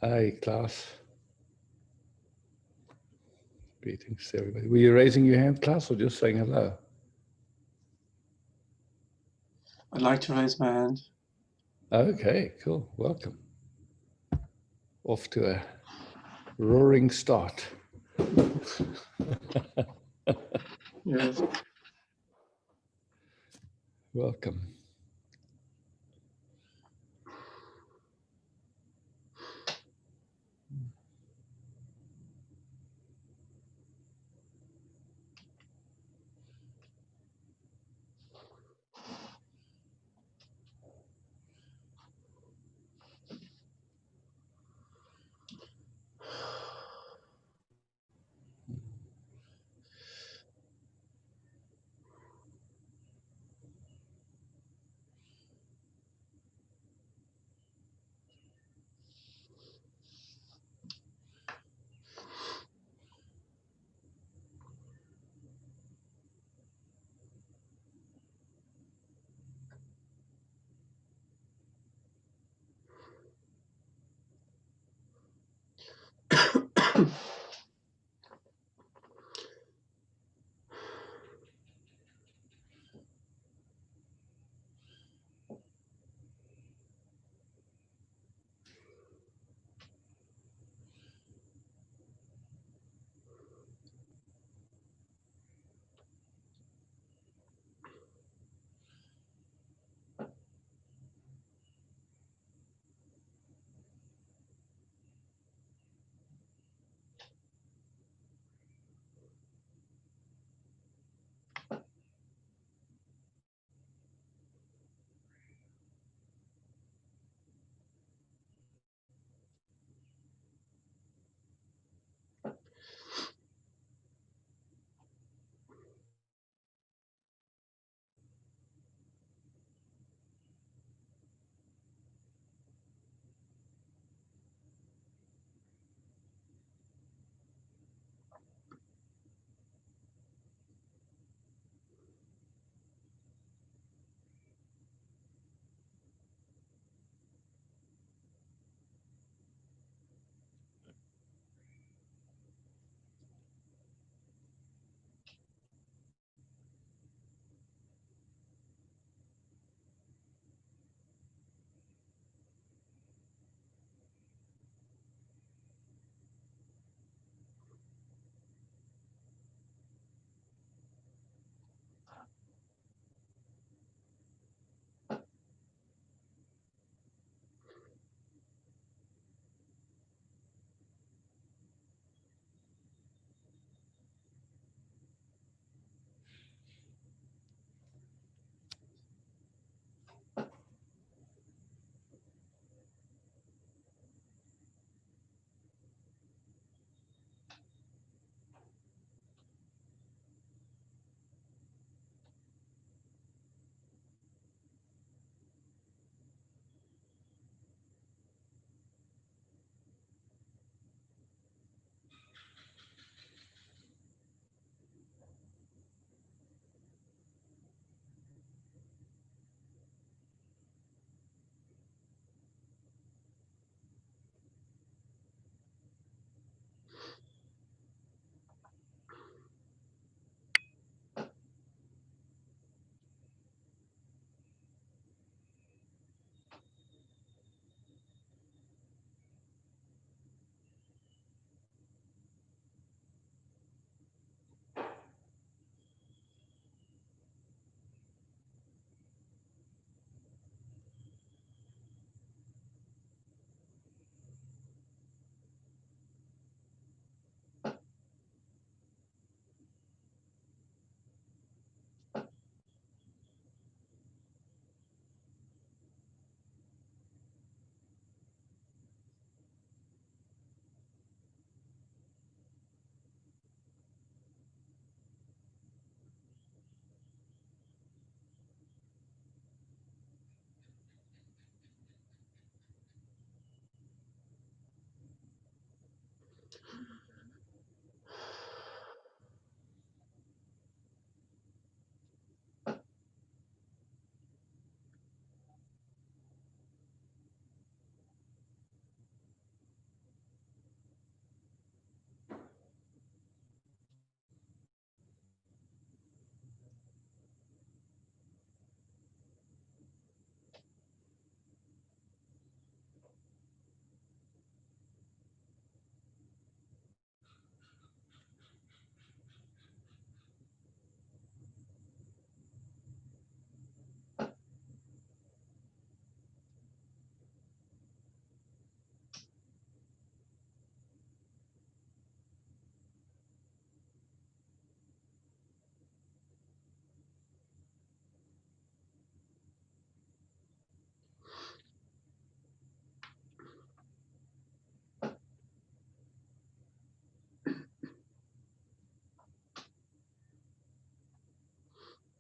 Hi, Klaus. Greetings to everybody. Were you raising your hand, Klaus, or just saying hello? I'd like to raise my hand. Okay, cool. Welcome. Off to a roaring start. Yes. Welcome.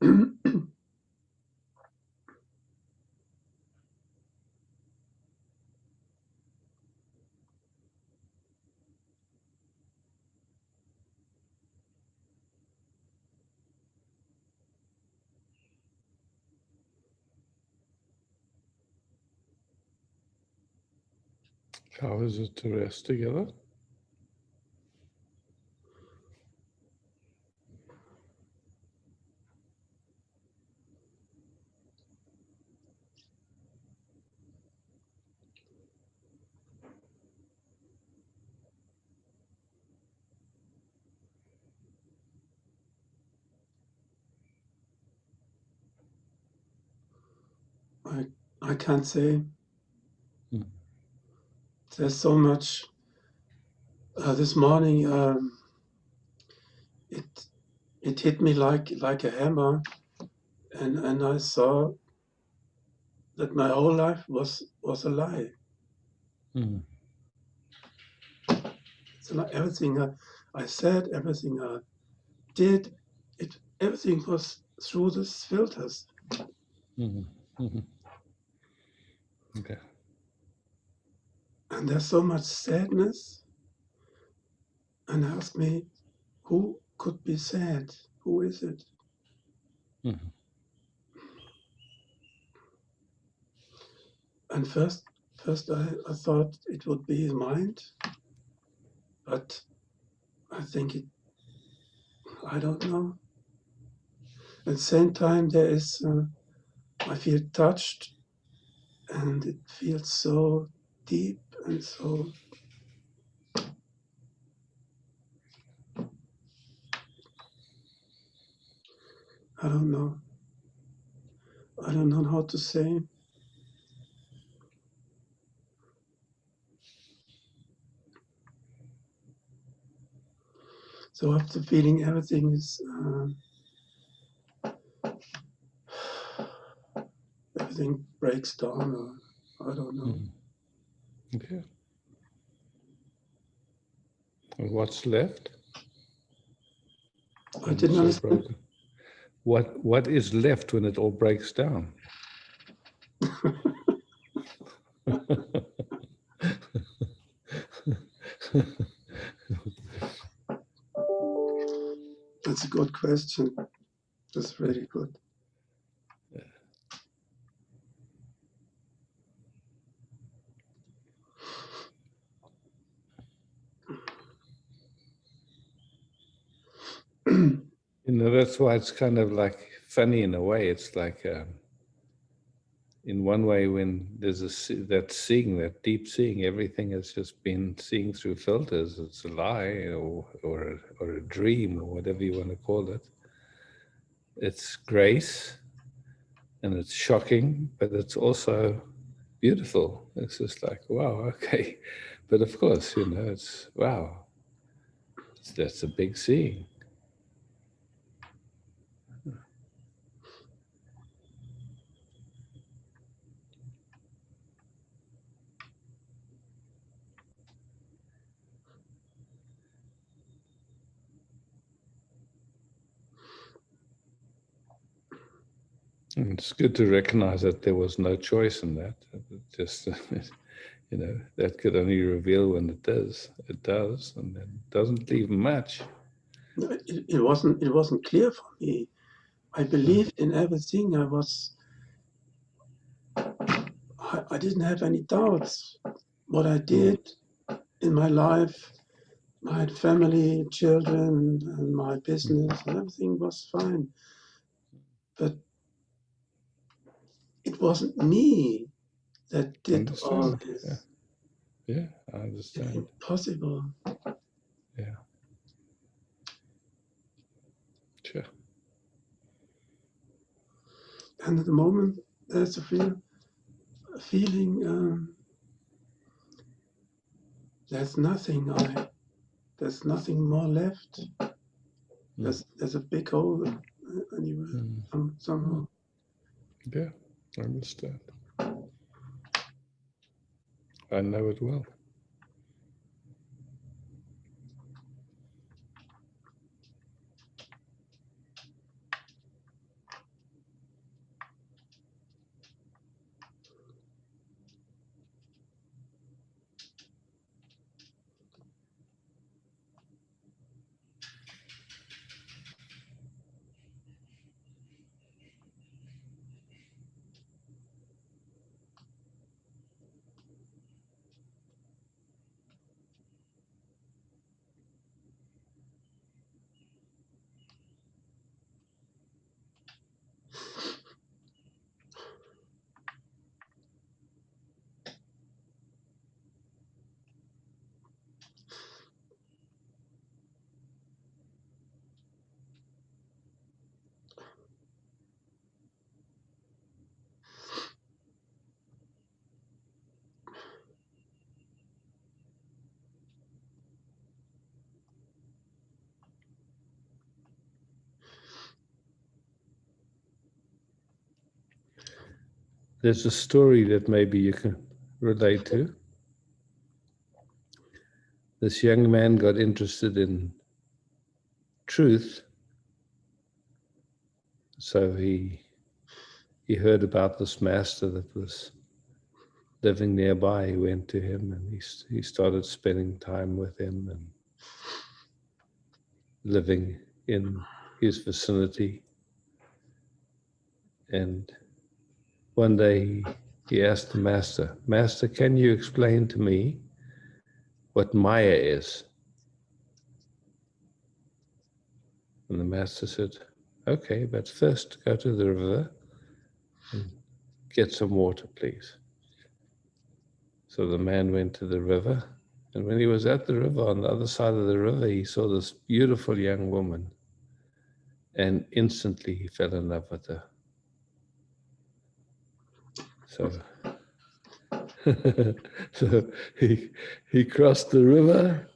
How is it to rest together? I can't say. Hmm. There's so much. This morning, it hit me like a hammer, and I saw that my whole life was a lie. Hmm. So like everything I said, everything I did, everything was through these filters. Hmm. Hmm. Okay. And there's so much sadness. And ask me, who could be sad? Who is it? Hmm. And first I thought it would be his mind, but I think I don't know. At the same time, I feel touched, and it feels so deep and so. I don't know. I don't know how to say. So after feeling everything is, everything breaks down, or I don't know. Hmm. Okay. And what's left? I didn't It's all understand. broken. What is left when it all breaks down? That's a good question. That's really good. That's why it's kind of like funny in a way. It's like, in one way, when there's that seeing, that deep seeing, everything has just been seeing through filters. It's a lie, or a dream, or whatever you want to call it. It's grace, and it's shocking, but it's also beautiful. It's just like, wow, okay. But of course, it's wow. That's a big seeing. And it's good to recognize that there was no choice in that. It just, that could only reveal when it does. It does, and it doesn't leave much. It wasn't clear for me. I believed in everything. I didn't have any doubts. What I did in my life, my family, children, and my business, everything was fine. But it wasn't me that did all Understand? Yeah, this. yeah, I It's understand. impossible. Yeah, sure. And at the moment, there's a feeling there's nothing more left. There's a big hole anywhere, somehow. Yeah, I understand. I know it well. There's a story that maybe you can relate to. This young man got interested in truth, so he heard about this master that was living nearby. He went to him and he started spending time with him and living in his vicinity. And one day he asked the master, "Master, can you explain to me what Maya is?" And the master said, "Okay, but first go to the river and get some water, please." So the man went to the river, and when he was at the river, on the other side of the river, he saw this beautiful young woman, and instantly he fell in love with her. So, so he crossed the river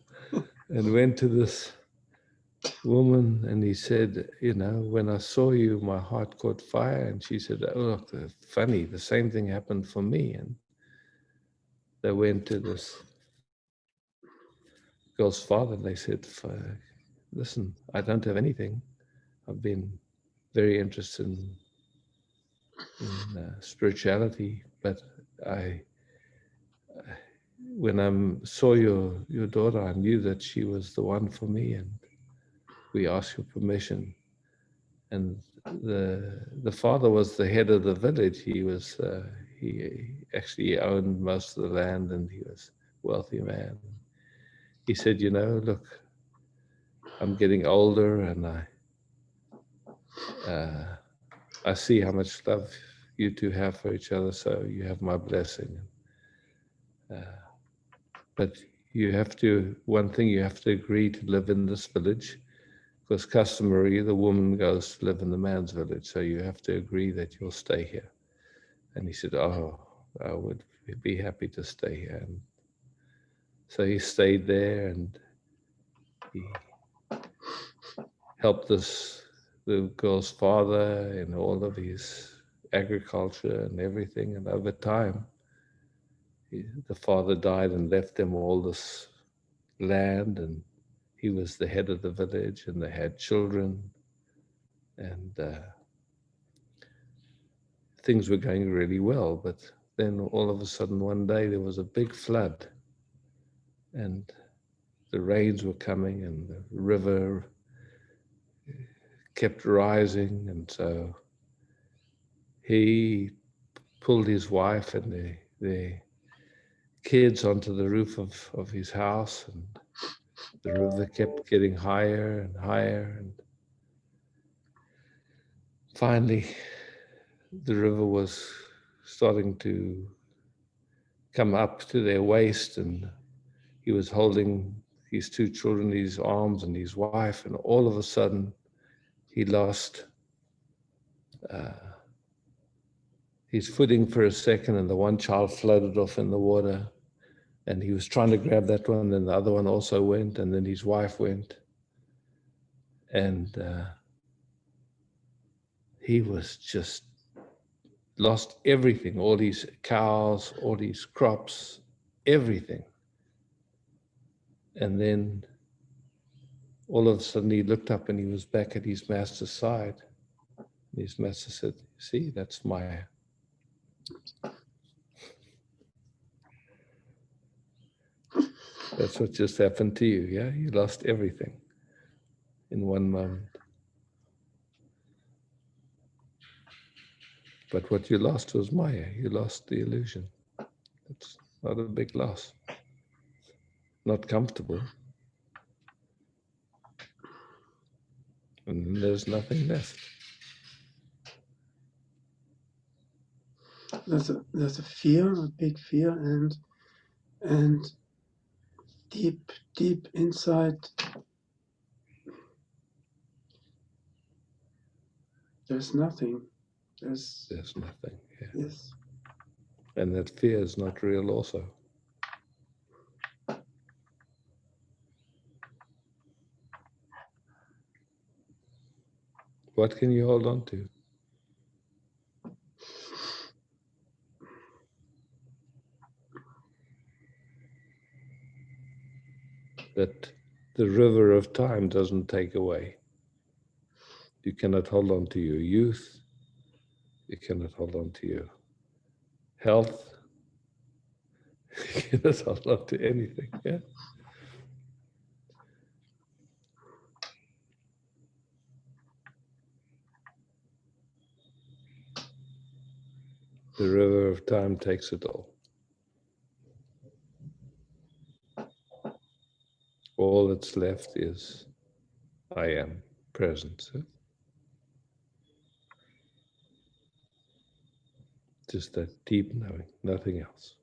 and went to this woman, and he said, "When I saw you, my heart caught fire." And she said, "Oh, funny, the same thing happened for me." And they went to this girl's father, and they said, "Listen, I don't have anything. I've been very interested in spirituality, but I, when I saw your daughter, I knew that she was the one for me, and we asked your permission." And the father was the head of the village. He actually owned most of the land, and he was a wealthy man. He said, "Look, I'm getting older, and I see how much love you two have for each other, so you have my blessing. But one thing, you have to agree to live in this village, because customary, the woman goes to live in the man's village, so you have to agree that you'll stay here." And he said, "Oh, I would be happy to stay here." And so he stayed there, and he helped the girl's father in all of his agriculture and everything. And over time, the father died and left them all this land, and he was the head of the village, and they had children, and things were going really well. But then all of a sudden, one day, there was a big flood, and the rains were coming, and the river kept rising. And so he pulled his wife and the kids onto the roof of his house, and the river kept getting higher and higher. And finally, the river was starting to come up to their waist, and he was holding his two children in his arms and his wife, and all of a sudden, he lost his footing for a second, and the one child floated off in the water, and he was trying to grab that one, and the other one also went, and then his wife went, and he was just lost everything, all his cows, all his crops, everything. And then all of a sudden he looked up and he was back at his master's side. And his master said, "See, that's Maya." That's what just happened to you, yeah? You lost everything in one moment. But what you lost was Maya. You lost the illusion. It's not a big loss. Not comfortable. And then there's nothing left. There's a fear, a big fear, and deep inside, there's nothing. There's nothing. Yeah. Yes. And that fear is not real also. What can you hold on to? that the river of time doesn't take away. You cannot hold on to your youth. You cannot hold on to your health. You cannot hold on to anything. Yeah. The river of time takes it all. All that's left is I am present. Just that deep knowing, nothing else.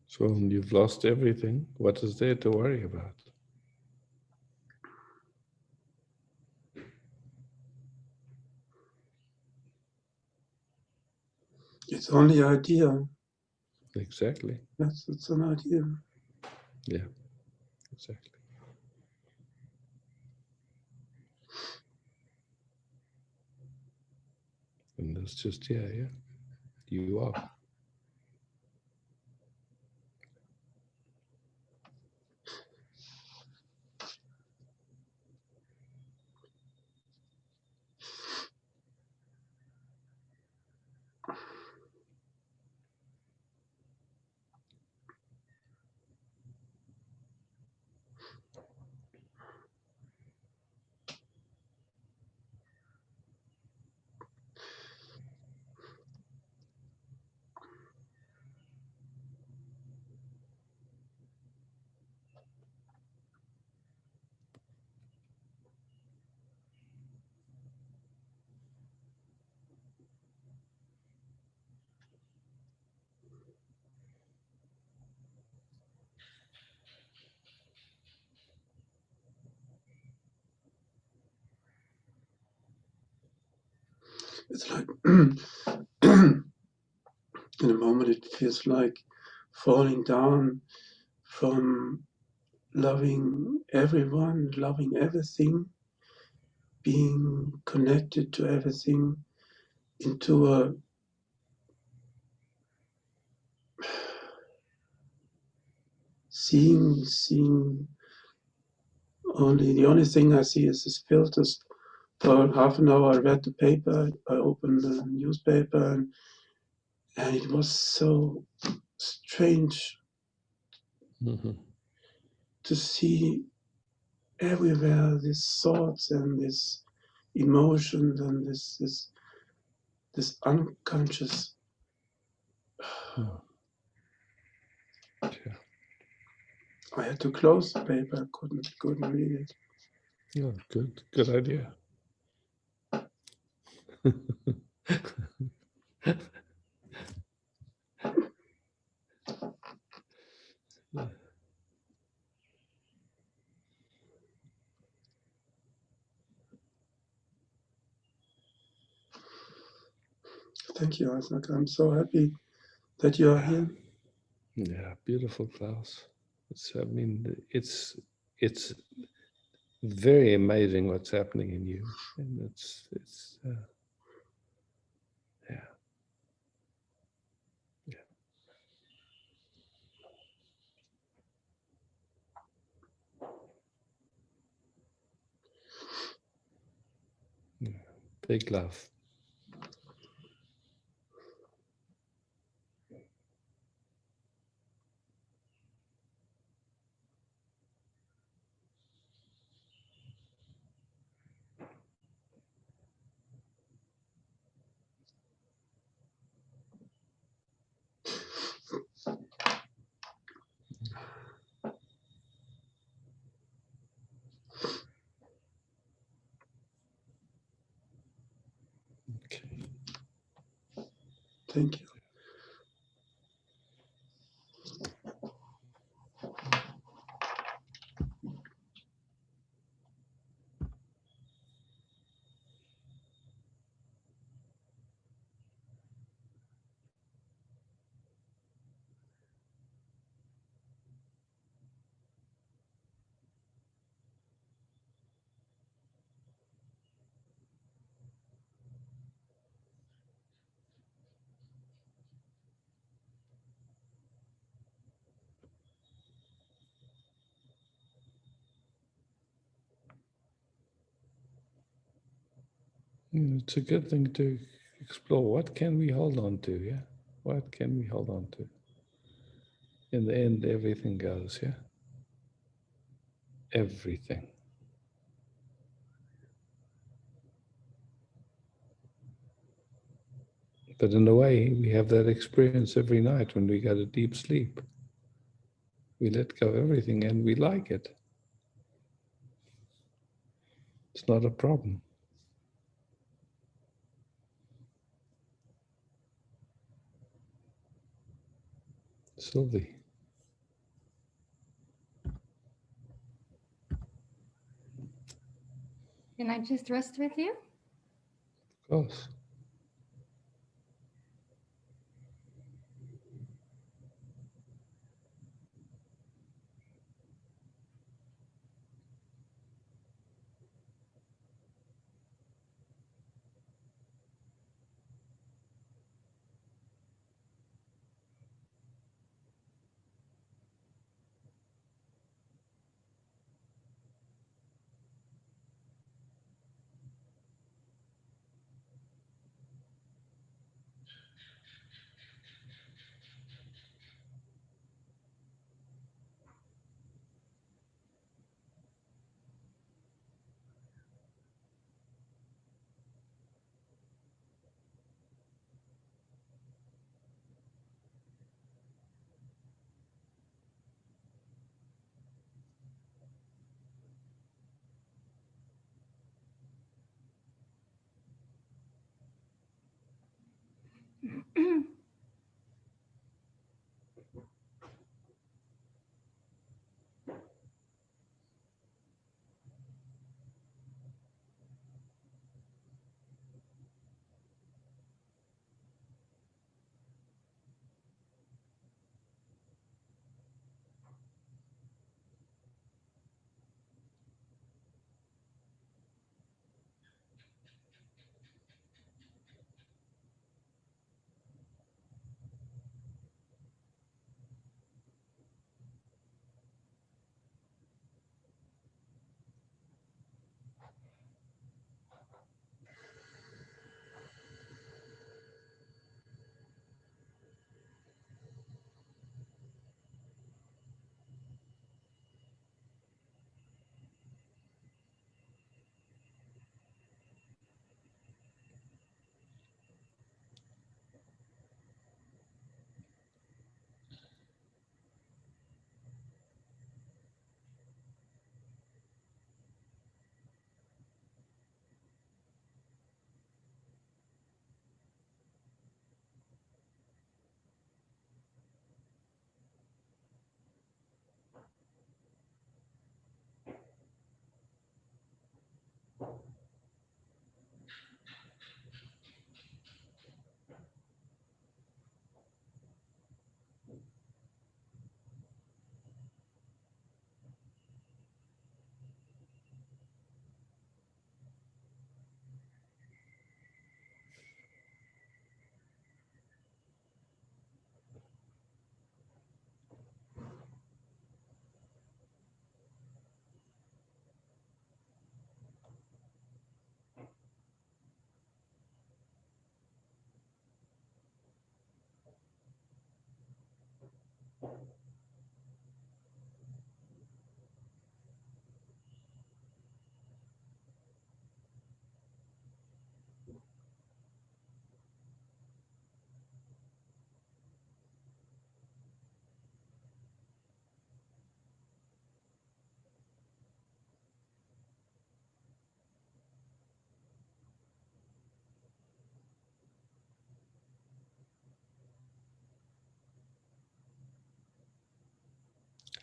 So when you've lost everything, what is there to worry about? It's only idea. Exactly. It's an idea. Yeah, exactly. And it's just, yeah, you are. It's like in a moment it feels like falling down from loving everyone, loving everything, being connected to everything, into a seeing only the only thing I see is this filters. For half an hour I read the paper, I opened the newspaper, and it was so strange to see everywhere these thoughts and this emotions and this unconscious. Yeah. I had to close the paper. Couldn't read it. Oh, good idea. Thank you, Isaac. I'm so happy that you are here. Yeah, beautiful, Klaus. I mean, it's very amazing what's happening in you, and it's yeah, yeah, yeah. Big love. Okay. Thank you. It's a good thing to explore. What can we hold on to? Yeah, what can we hold on to? In the end, everything goes. Yeah, everything. But in a way, we have that experience every night when we go to deep sleep. We let go of everything and we like it. It's not a problem. Sylvie, Can I just rest with you? of course.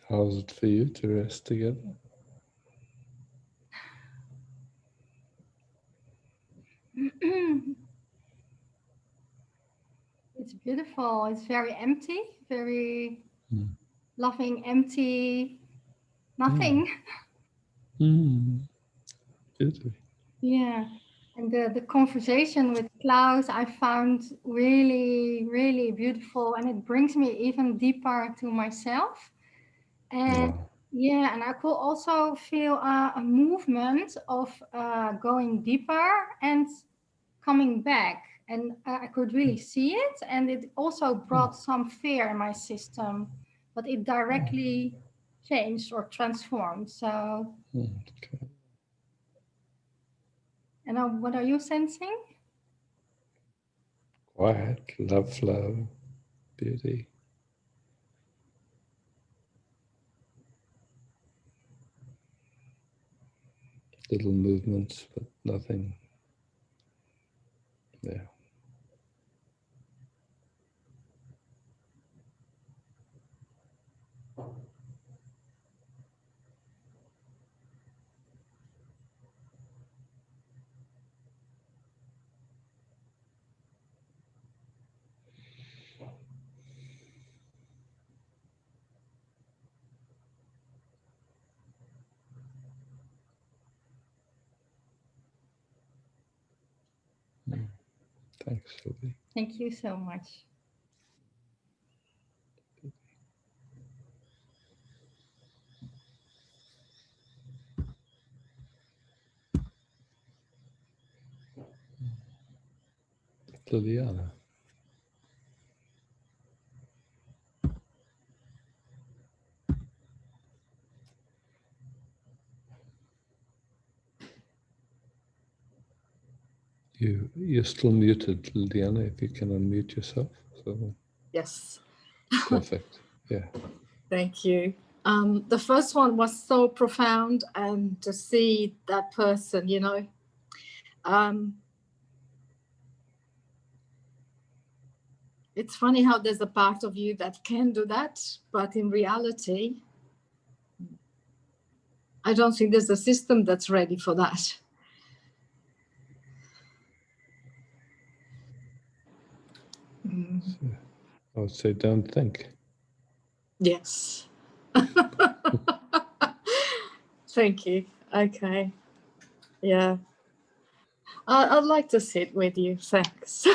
How's it for you to rest together? It's beautiful. It's very empty, very Mm. loving, empty, nothing. Beautiful. Yeah. And the conversation with Klaus I found really, really beautiful. And it brings me even deeper to myself. And Wow. yeah, and I could also feel a movement of going deeper and coming back. And I could really see it. And it also brought some fear in my system, but it directly changed or transformed. So, Okay. and what are you sensing? Quiet, love flow, beauty. Little movements, but nothing. Yeah. Thanks, Sylvie. Thank you so much. Liliana. You're still muted, Liliana, if you can unmute yourself. So Yes. perfect. Yeah. Thank you. The first one was so profound, and to see that person, you know, it's funny how there's a part of you that can do that, but in reality, I don't think there's a system that's ready for that. So I would say don't think. Yes. Thank you. Okay. Yeah. I'd like to sit with you. Thanks.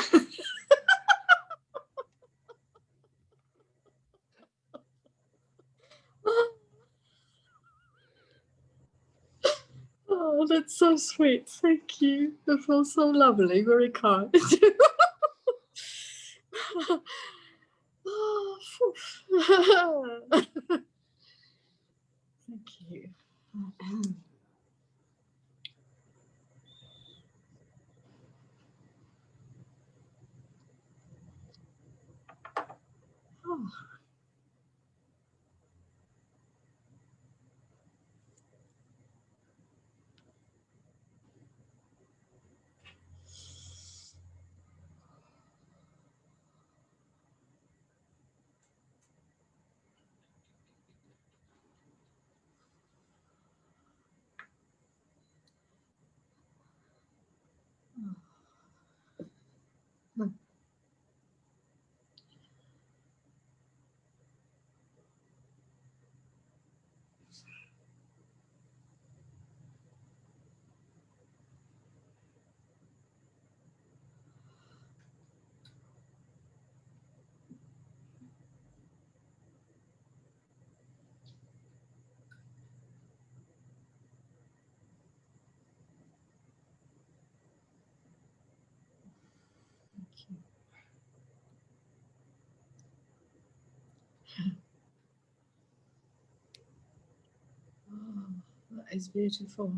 Oh, that's so sweet. Thank you. That feels so lovely. Very kind. Oh, thank you. Oh. Oh, that is beautiful.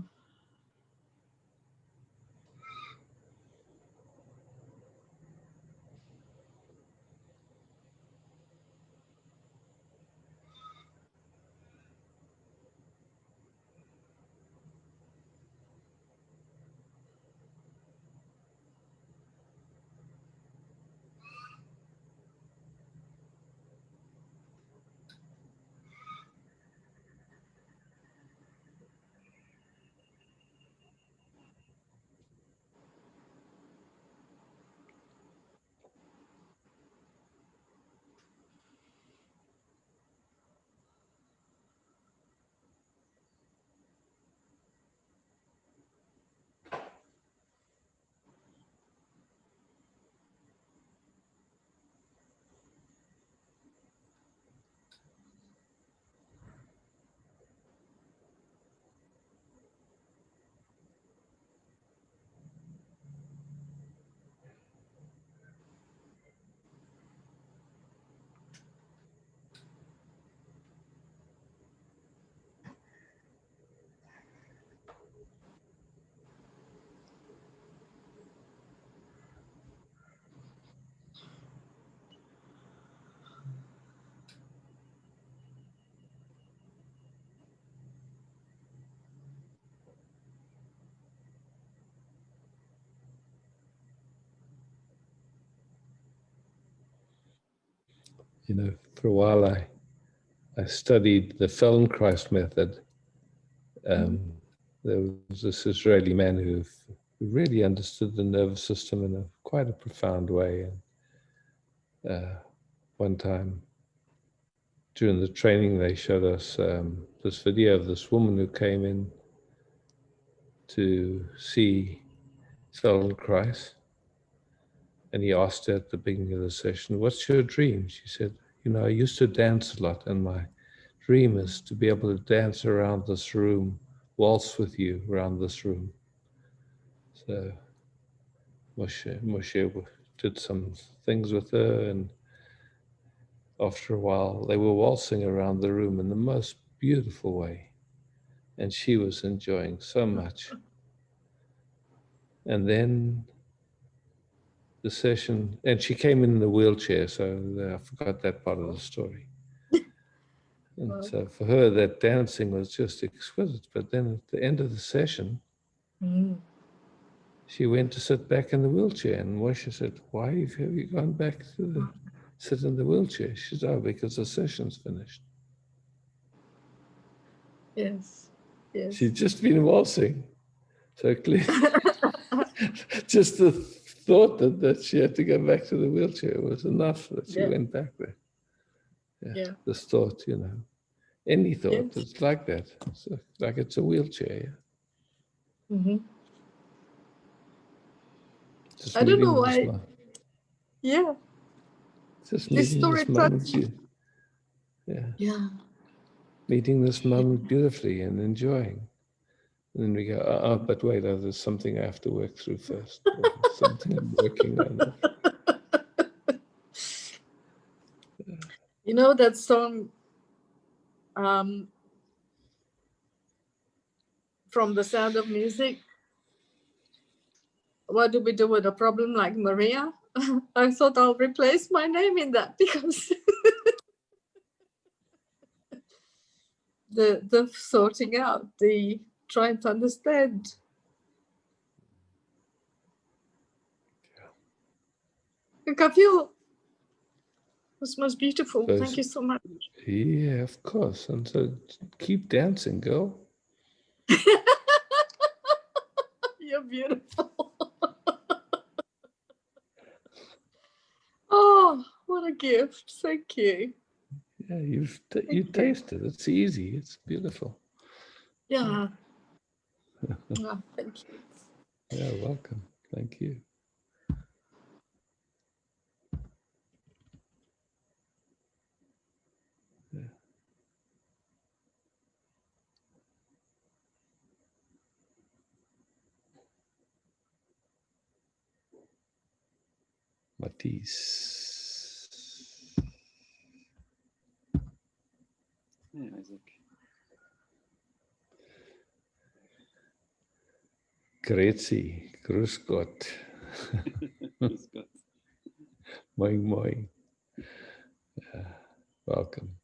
for a while I studied the Feldenkrais method. There was this Israeli man who really understood the nervous system in quite a profound way. And one time during the training, they showed us this video of this woman who came in to see Feldenkrais. And he asked her at the beginning of the session, "What's your dream?" She said, "I used to dance a lot, and my dream is to be able to dance around this room, waltz with you around this room." So Moshe did some things with her, and after a while, they were waltzing around the room in the most beautiful way, and she was enjoying so much. And then the session, and she came in the wheelchair, so I forgot that part of the story. And so for her, that dancing was just exquisite. But then at the end of the session, she went to sit back in the wheelchair. And Moshe said, "Why have you gone back to sit in the wheelchair?" She said, "Oh, because the session's finished." Yes. She'd just been waltzing. So clearly, just the thought that she had to go back to the wheelchair was enough that she went back there. Yeah. This thought, any thought, it's like that. It's like it's a wheelchair. Just I don't know meeting this why. Yeah. Just This meeting story this moment. touched. Yeah. Meeting this moment beautifully and enjoying. And then we go, but wait, there's something I have to work through first. Or something I'm working on. You know that song from The Sound of Music? What do we do with a problem like Maria? I thought I'll replace my name in that because the sorting out, the trying to understand. Like, I feel it was most beautiful. So Thank you so much. Yeah, of course. And so keep dancing, girl. You're beautiful. Oh, what a gift. Thank you. Yeah, you taste it. It's easy. It's beautiful. Yeah. Oh, thank you. Yeah, welcome. Thank you. Yeah. Matisse. Hey, Isaac. Grüezi, grüß Gott. Grüß Gott. Moin, moin. Yeah, welcome.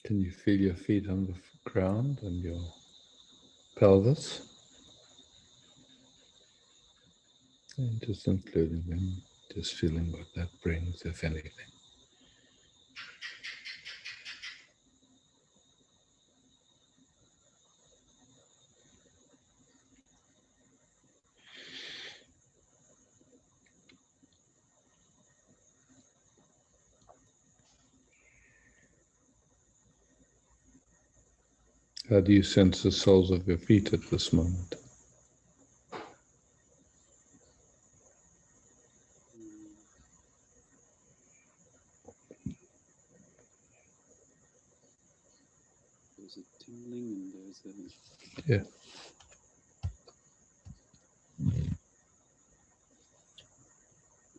Can you feel your feet on the ground and your pelvis? And just including them, just feeling what that brings, if anything. How do you sense the soles of your feet at this moment? There's a tingling and there's Yeah.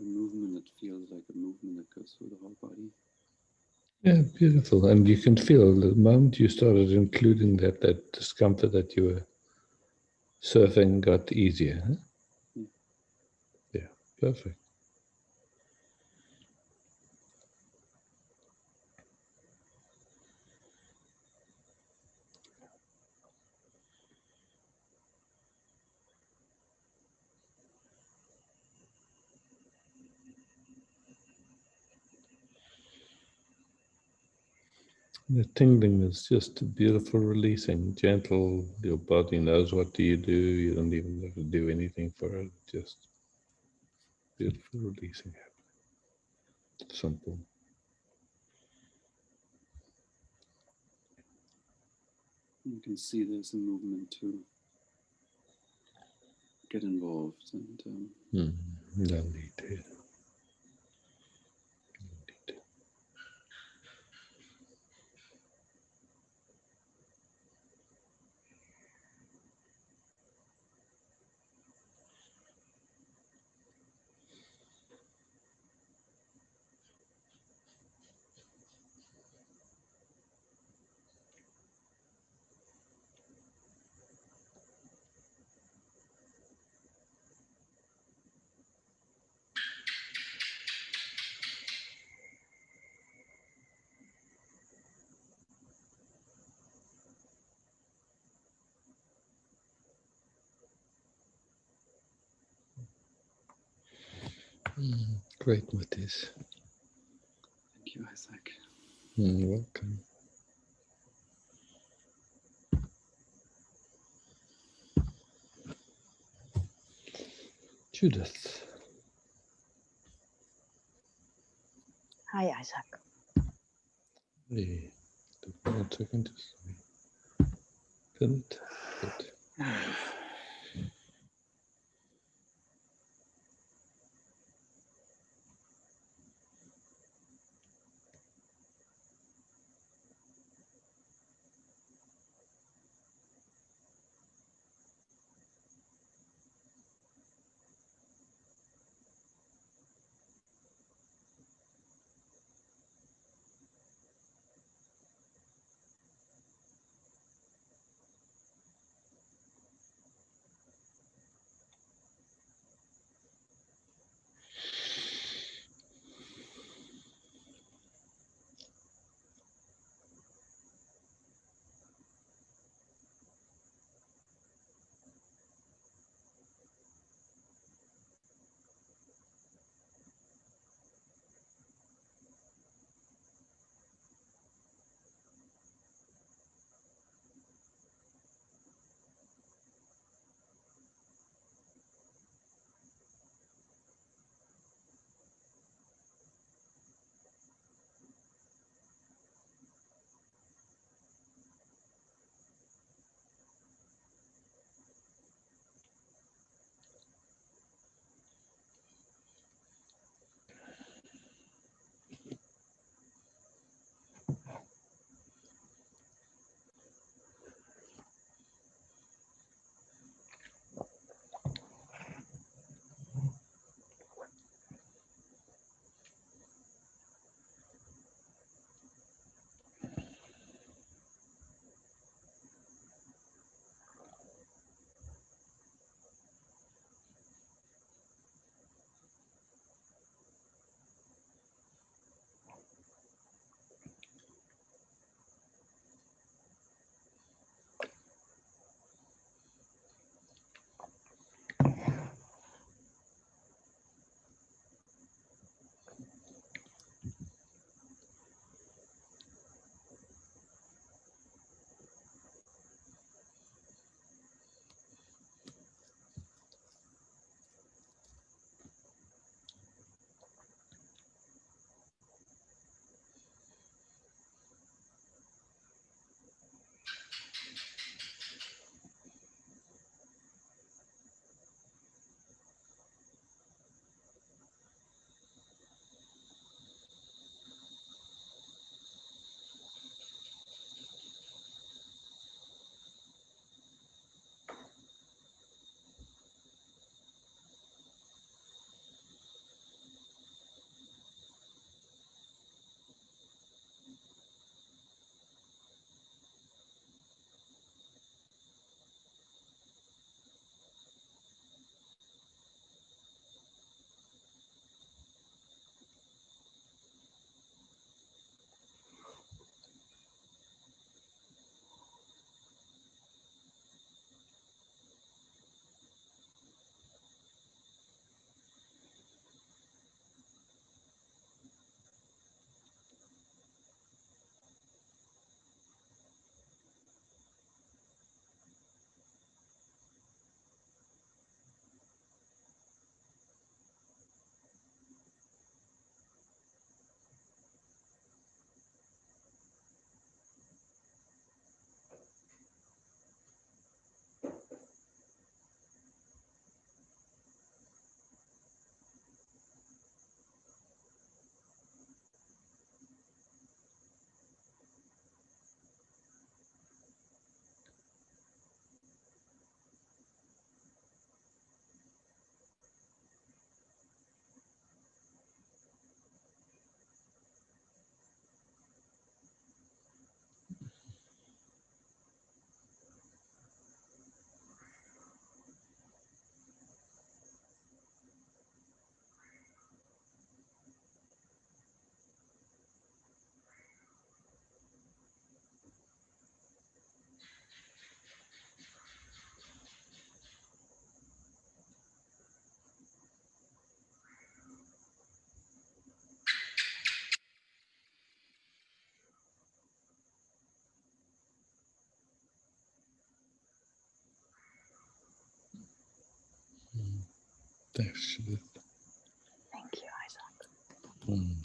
a movement that feels like a movement that goes through the whole body. Yeah, beautiful. And you can feel the moment you started including that discomfort that you were surfing got easier. Huh? Yeah, perfect. The tingling is just a beautiful releasing, gentle. Your body knows what do you do. You don't even have to do anything for it. Just beautiful releasing. Simple. You can see there's a movement to get involved and No need to. Great, Matthias. thank you, Isaac. Welcome. Judith. Hi, Isaac. Hey, 1 second. Good. Good. Thanks, Judith. Thank you, Isaac. Mm.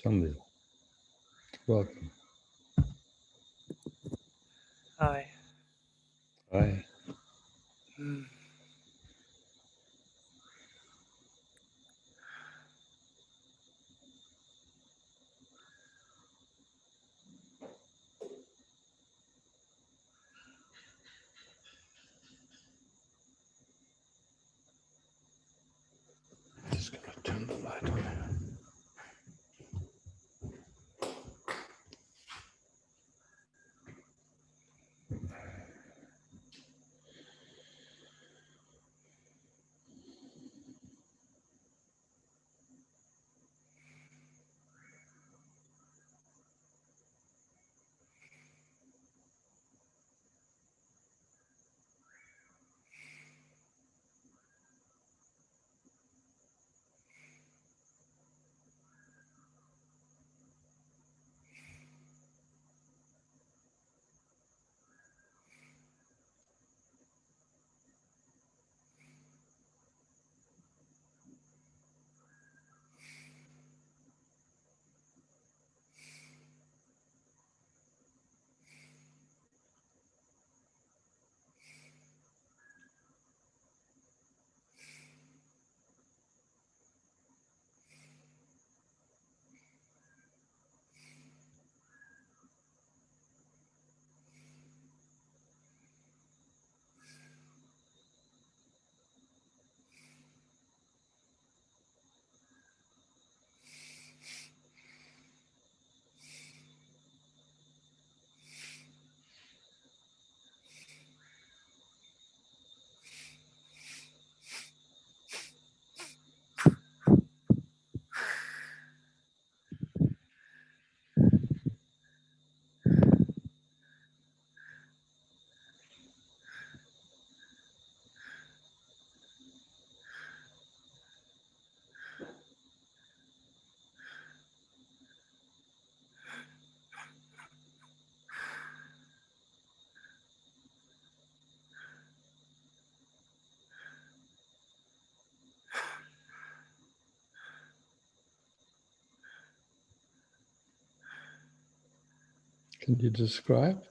Sunday, welcome. Hi. Hi. Just gonna turn the light on. Can you describe?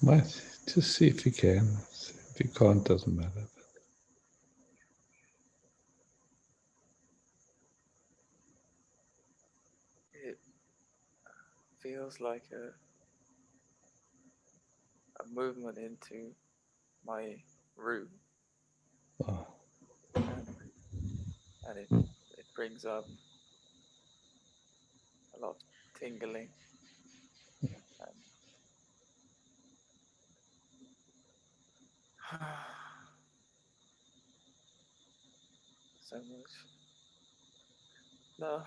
Might just see if you can. If you can't, doesn't matter. It feels like a movement into my room, Oh, and it brings up a lot of tingling and so much love.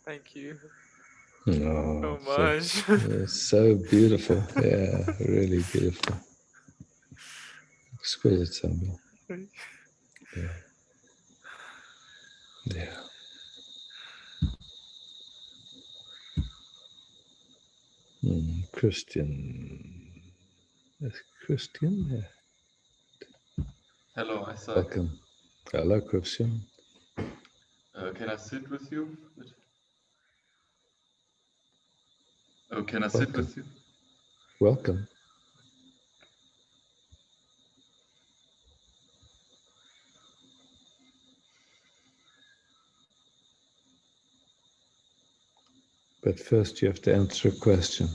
Thank you Oh, so much. so beautiful. Yeah, really beautiful. Exquisite, Samuel. Yeah. Yeah. Christian. Is Christian? Yeah. Hello, Isaac. Welcome. Hello, Christian. Can I sit with you? Oh, can I sit Welcome. with you? Welcome. But first you have to answer a question.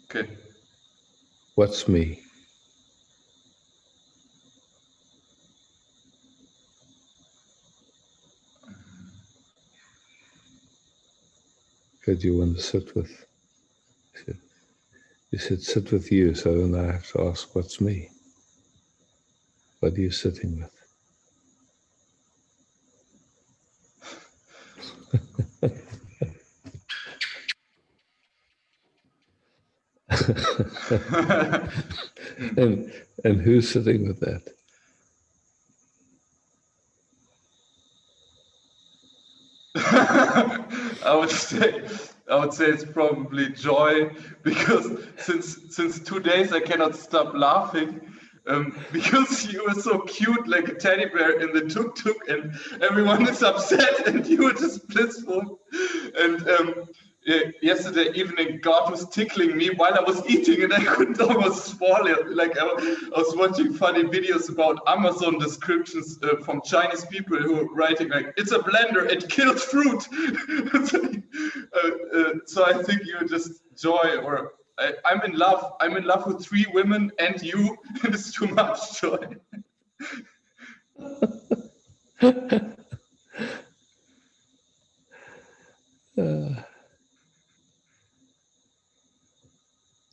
Okay. What's me? Because you want to sit with. You said sit with you, so then I have to ask, what's me? What are you sitting with? and who's sitting with that? I would say it's probably joy, because since 2 days I cannot stop laughing, because you were so cute, like a teddy bear in the tuk-tuk, and everyone is upset and you were just blissful. And yesterday evening God was tickling me while I was eating and I couldn't almost swallow it. Like I was watching funny videos about Amazon descriptions from Chinese people who are writing like, it's a blender, it kills fruit. So I think you're just joy, or I'm in love. I'm in love with 3 women and you, and it's too much joy.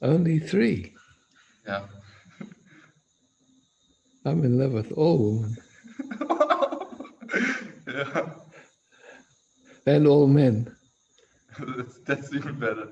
Only 3. Yeah. I'm in love with all women. Yeah. And all men. That's even better.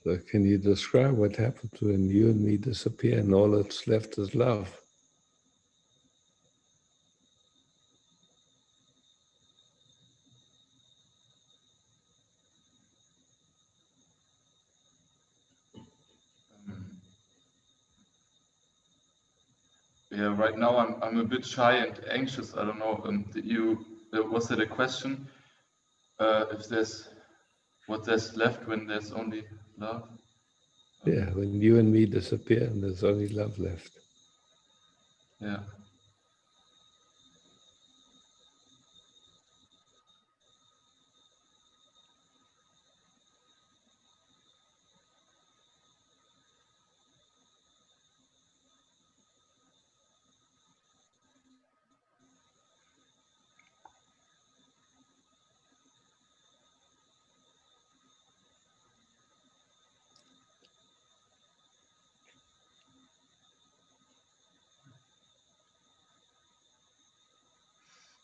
So can you describe what happens when you and me disappear and all that's left is love? Yeah, right now I'm a bit shy and anxious. I don't know. Was that a question? If there's what there's left when there's only love? Yeah, when you and me disappear and there's only love left. Yeah.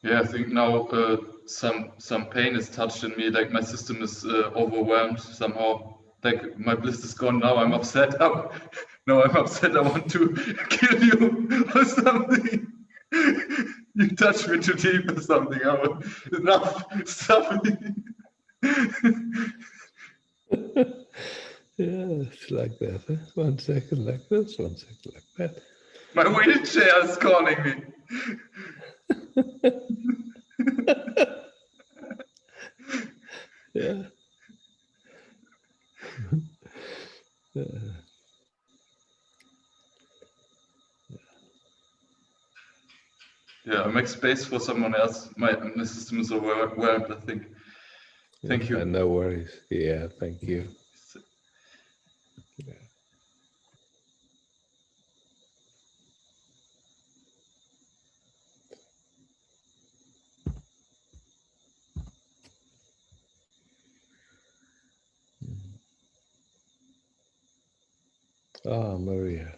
Yeah, I think now some pain is touched in me. Like my system is overwhelmed somehow. Like my bliss is gone now. I'm upset. No, I'm upset. I want to kill you or something. You touched me too deep or something. Enough. Stop me. Yeah, it's like that. Huh? 1 second like this, 1 second like that. My wheelchair is calling me. Yeah. Yeah, make space for someone else. My system is overwhelmed, I think. Thank you. No worries. Yeah, thank you. Yeah. Ah, Maria.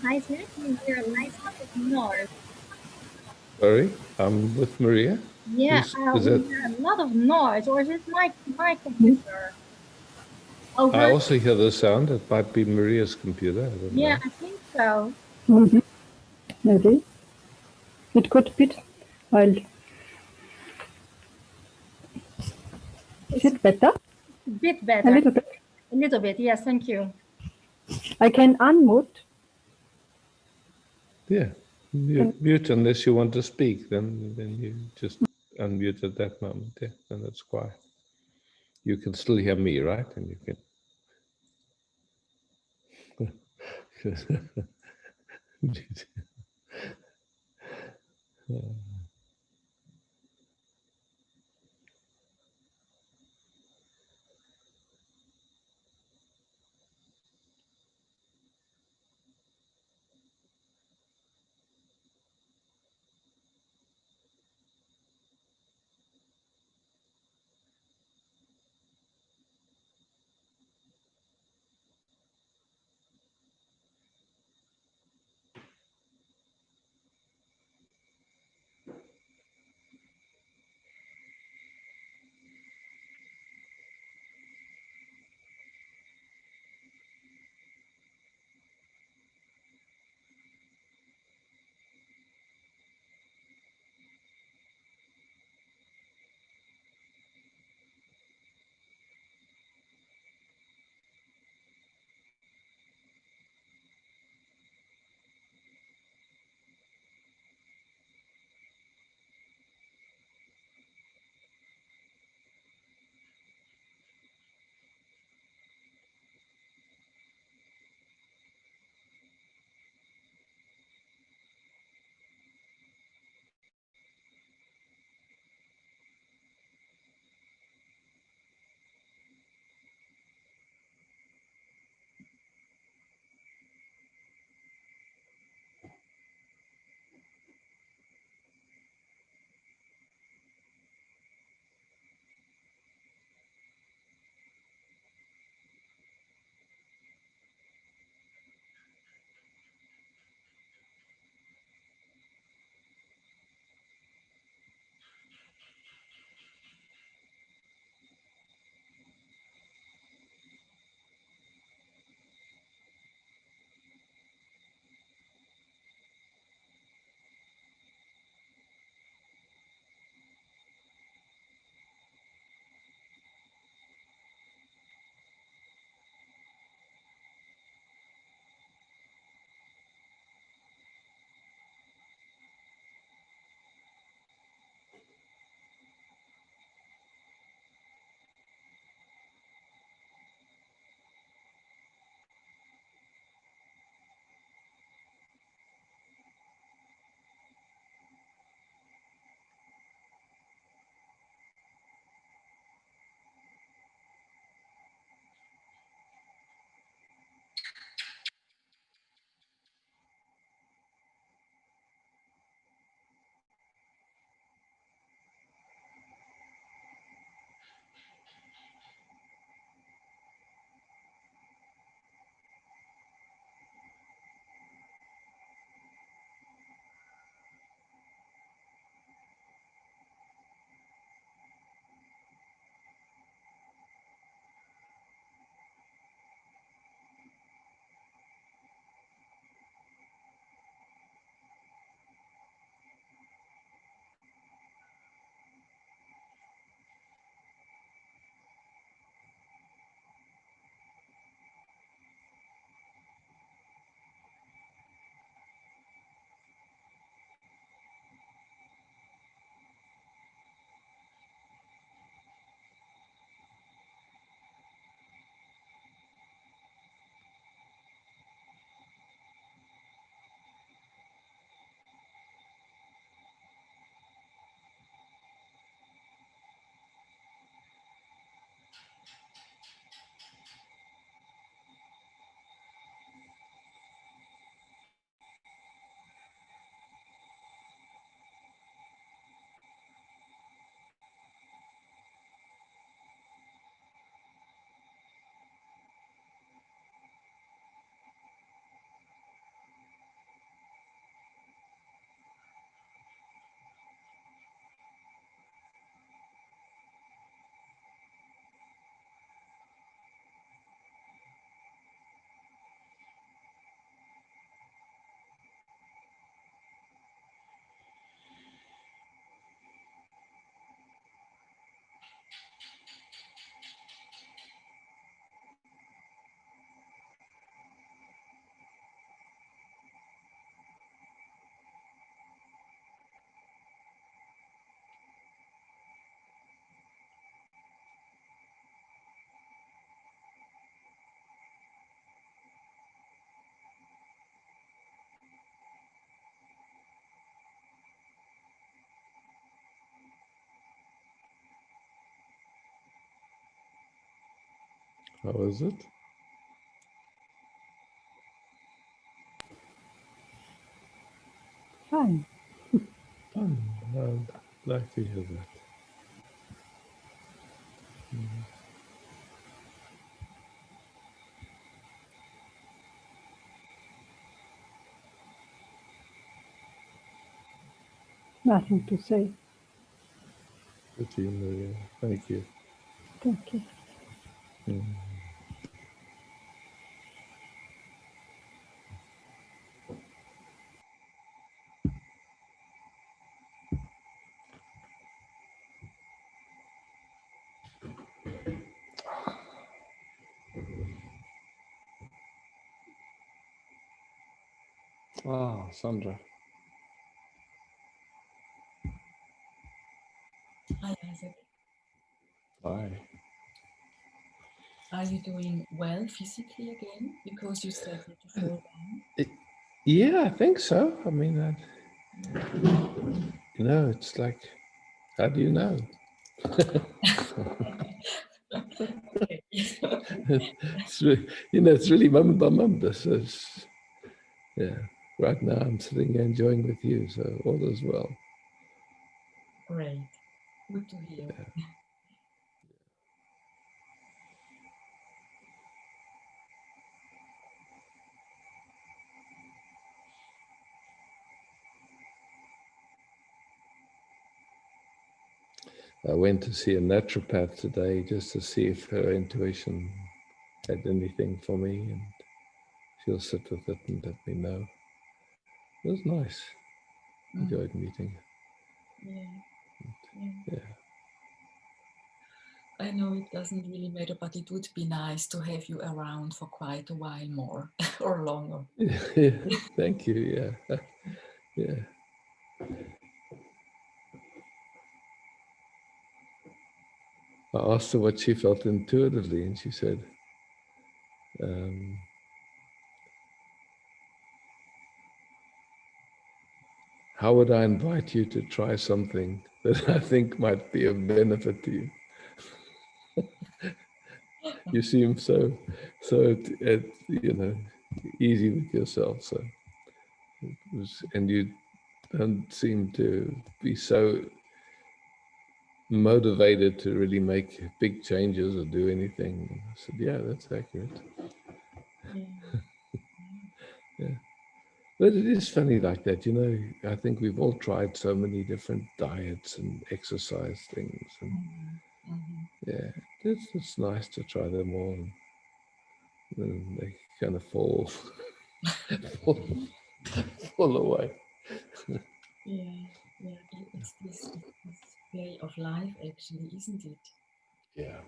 Isaac, you hear a lot of noise. Sorry, I'm with Maria. Yeah, Is we that? hear a lot of noise, or is it my computer? Over? I also hear the sound. It might be Maria's computer. I don't Yeah, know. I think so. Maybe. It could be. Well, is it better? A bit better. A little bit. A little bit, yes, thank you. I can unmute. Yeah, mute unless you want to speak. Then you just unmute at that moment. Yeah, and that's quiet. You can still hear me, right? And you can. How was it? Fine. I'd like to hear that. Nothing to say. Good to you. Thank you. Thank you. Ah, Sandra. Hi, Isaac. Hi. Are you doing well physically again? Because you said that you fall down. Yeah, I think so. I mean, it's like, how do you know? Okay. It's really moment by moment. So yeah. Right now, I'm sitting here enjoying with you, so all is well. Great. Good to hear. Yeah. I went to see a naturopath today just to see if her intuition had anything for me, and she'll sit with it and let me know. It was nice. Enjoyed meeting. Yeah. I know it doesn't really matter, but it would be nice to have you around for quite a while more or longer. Yeah, thank you. Yeah. Yeah. I asked her what she felt intuitively, and she said, how would I invite you to try something that I think might be of benefit to you? You seem so easy with yourself. So and you don't seem to be so motivated to really make big changes or do anything. I said, yeah, that's accurate. Yeah. But it is funny like that, I think we've all tried so many different diets and exercise things. And yeah, it's nice to try them all. And then they kind of fall away. Yeah, it's this way of life actually, isn't it? Yeah.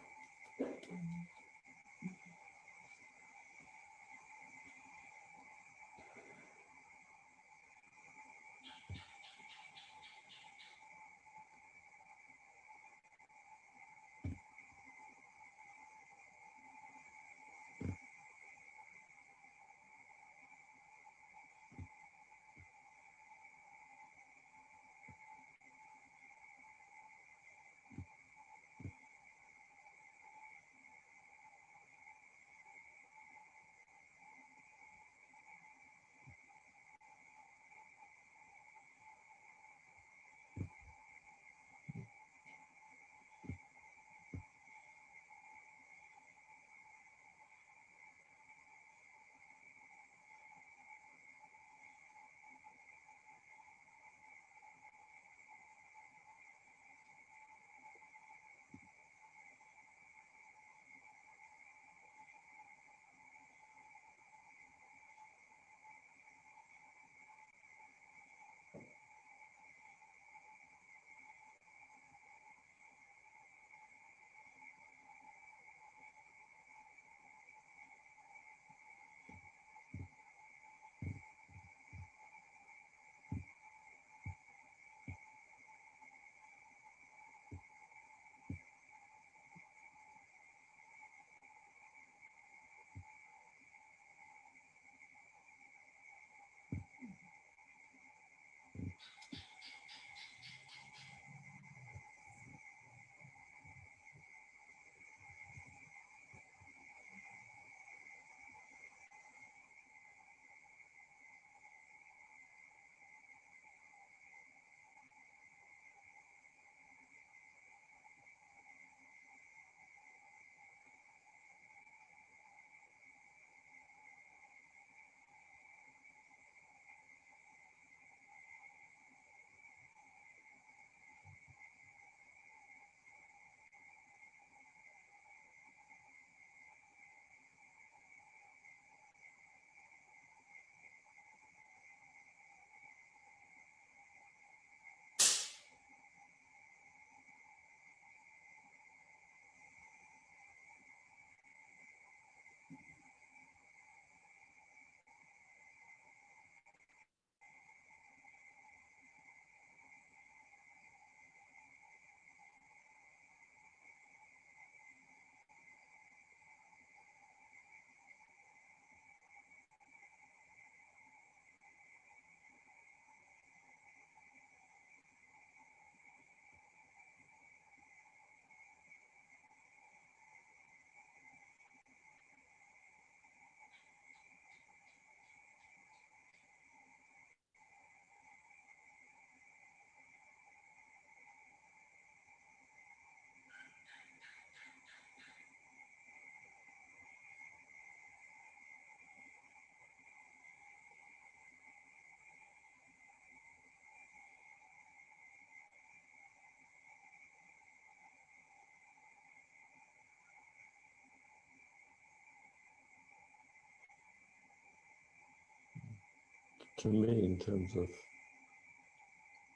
to me, in terms of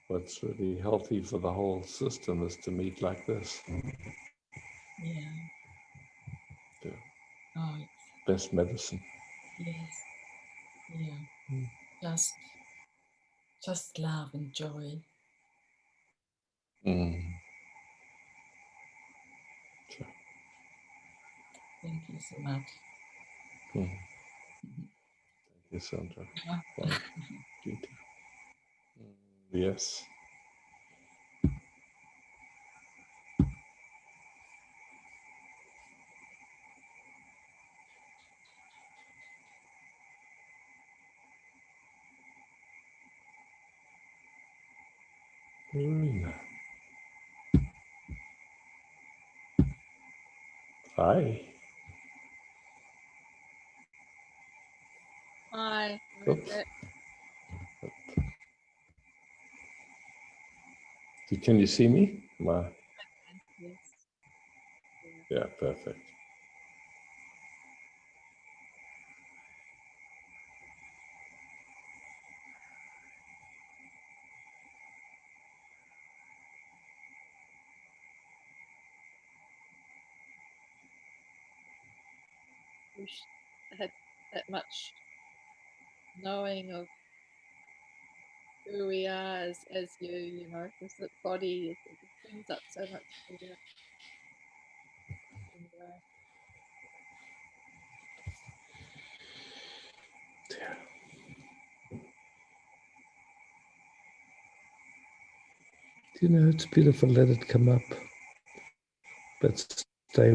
what's really healthy for the whole system, is to meet like this. Yeah. The Oh, best medicine. yes. Yeah. Mm. Just love and joy. Mm. Sure. Thank you so much. Mm. Thank you, Sandra. Yeah. Wow. Beauty. Yes. Marina. Hi. Hi. Oops. Can you see me? Yes. Yeah, perfect. Wish I had that much knowing of who we are as you know, because the body it brings up so much fear. Anyway. You know, it's beautiful. Let it come up. But just stay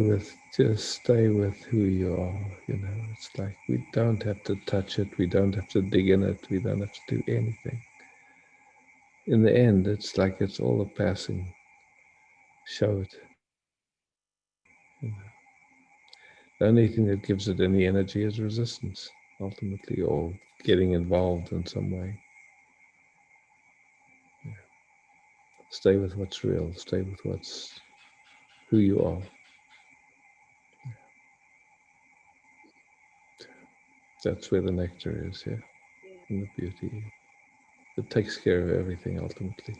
with who you are. You know, it's like we don't have to touch it. We don't have to dig in it. We don't have to do anything. In the end, it's like it's all a passing. Show it. You know. The only thing that gives it any energy is resistance, ultimately, or getting involved in some way. Yeah. Stay with what's real. Stay with what's who you are. That's where the nectar is, yeah, and the beauty. It takes care of everything ultimately.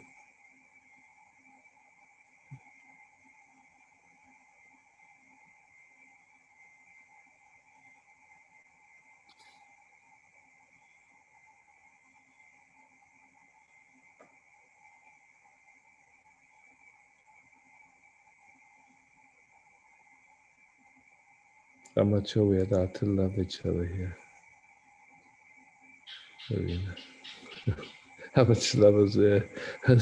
How much are we allowed to love each other here, Marina? How much love is there? I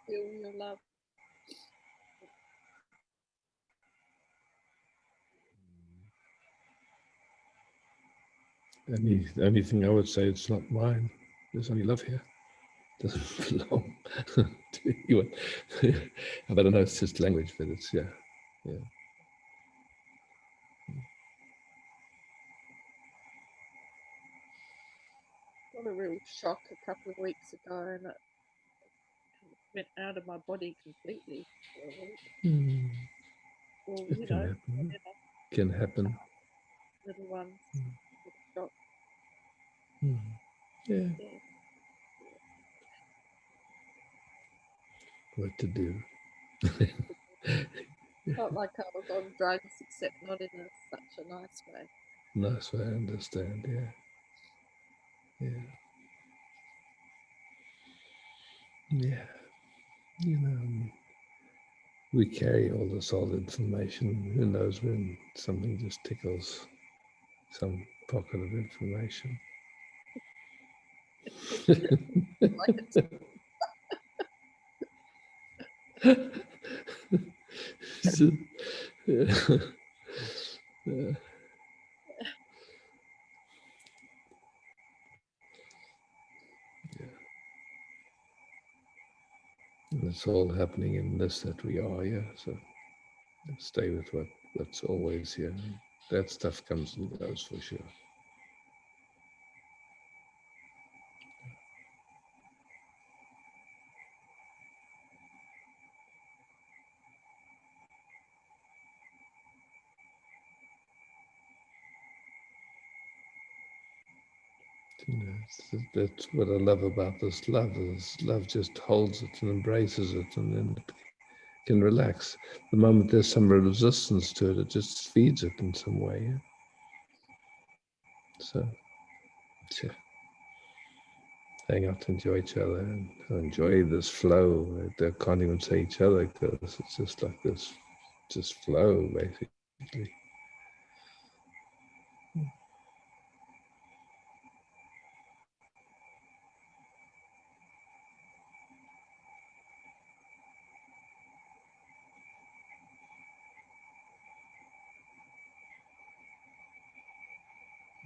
feel your love. The only thing I would say, it's not mine. There's only love here. It doesn't belong to anyone. I don't know, it's just language, but it's, yeah. Got a real shock a couple of weeks ago, and it went out of my body completely for a week. Well, It you can know, happen. whatever. Can happen. Little one sounds with a shock. Yeah, Yeah. what to do. Felt like I was on drugs, except not in such a nice way. Nice way, I understand, yeah. Yeah. Yeah. You know, we carry all this old information. Who knows when something just tickles some pocket of information. Like it's So, yeah. Yeah. And it's all happening in this that we are, yeah. So stay with what's always here. That stuff comes and goes for sure. You know, that's what I love about this love. Is love just holds it and embraces it, and then it can relax. The moment there's some resistance to it, it just feeds it in some way. Yeah? So, yeah. Hang out, enjoy each other, and enjoy this flow. They can't even say each other because it's just like this, just flow basically.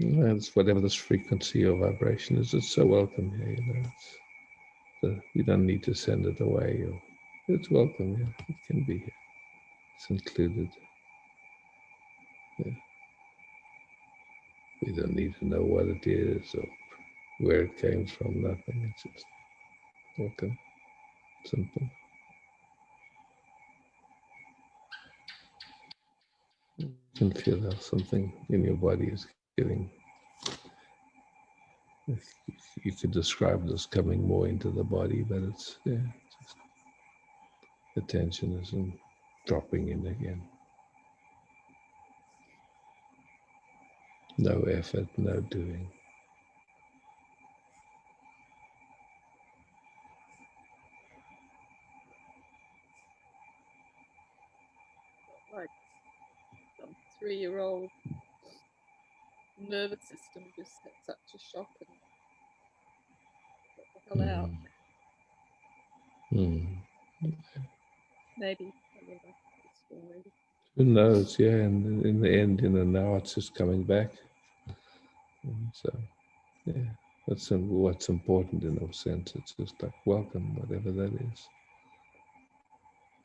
It's whatever this frequency or vibration is. It's so welcome here. You know, you don't need to send it away. Or it's welcome. Yeah, it can be here. It's included. Yeah. We don't need to know what it is or where it came from. Nothing. It's just welcome. Simple. You can feel how something in your body is getting. You could describe this coming more into the body, but it's just the tension is dropping in again. No effort, no doing. like some 3-year-old nervous system just had such a shock and got the hell out. Maybe I don't know the story. Who knows? Yeah, and in the end, now it's just coming back. And so, yeah, that's what's important in a sense. It's just like welcome, whatever that is.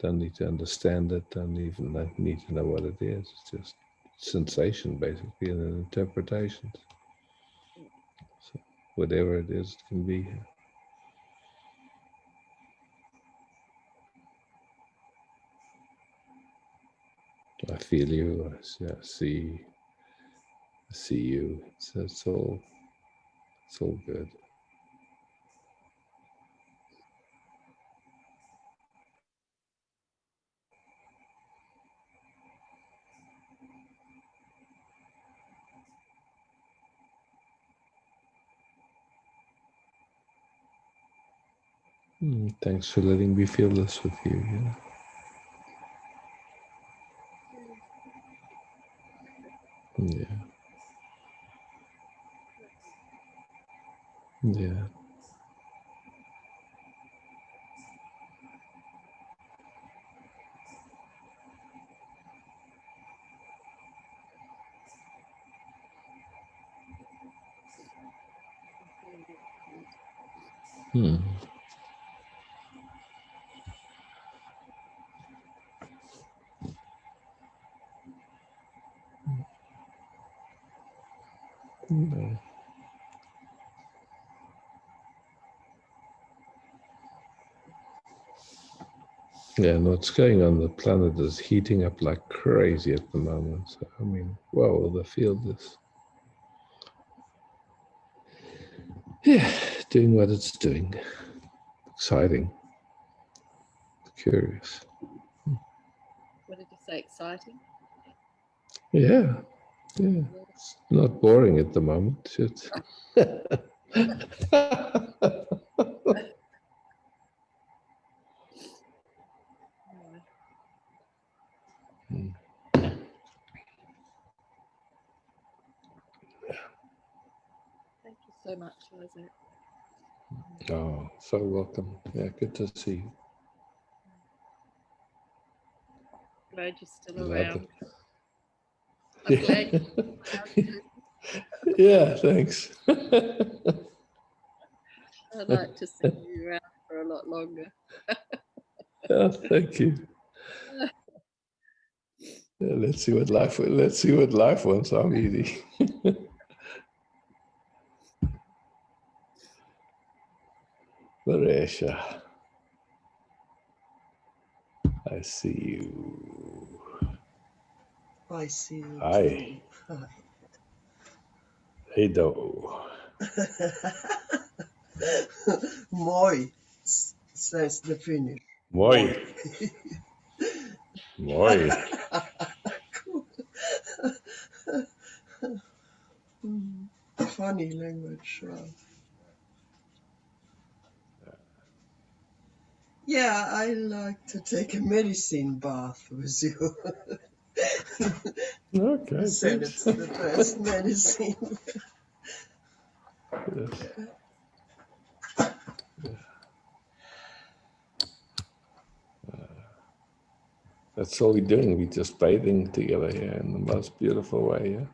Don't need to understand it. Don't even need to know what it is. It's just sensation, basically, and then interpretations. So whatever it is, it can be here. I feel you. I see you. So it's all good. Thanks for letting me feel this with you. Yeah. Yeah. Yeah. No. Yeah, and what's going on the planet is heating up like crazy at the moment. So, I mean, wow, the field is Yeah, doing what it's doing. Exciting. Curious. What did you say? Exciting? Yeah. It's not boring at the moment. It's No. Thank you so much, Isaac. Oh, so welcome. Yeah, good to see you. Glad you're still Love around. it. I'm glad you're around too. Yeah, thanks. I'd like to see you around for a lot longer. Yeah, thank you. Yeah, let's see what life wants. I'm easy. Marisha, I see you. I see you Hi. too. Hi. Hey, do. Moi, says the Finnish. Moi. Moi. Cool. Funny language. Yeah, I like to take a medicine bath with you. Okay, You said thanks. it's the best medicine. Yes. That's all we're doing. We're just bathing together here in the most beautiful way, yeah?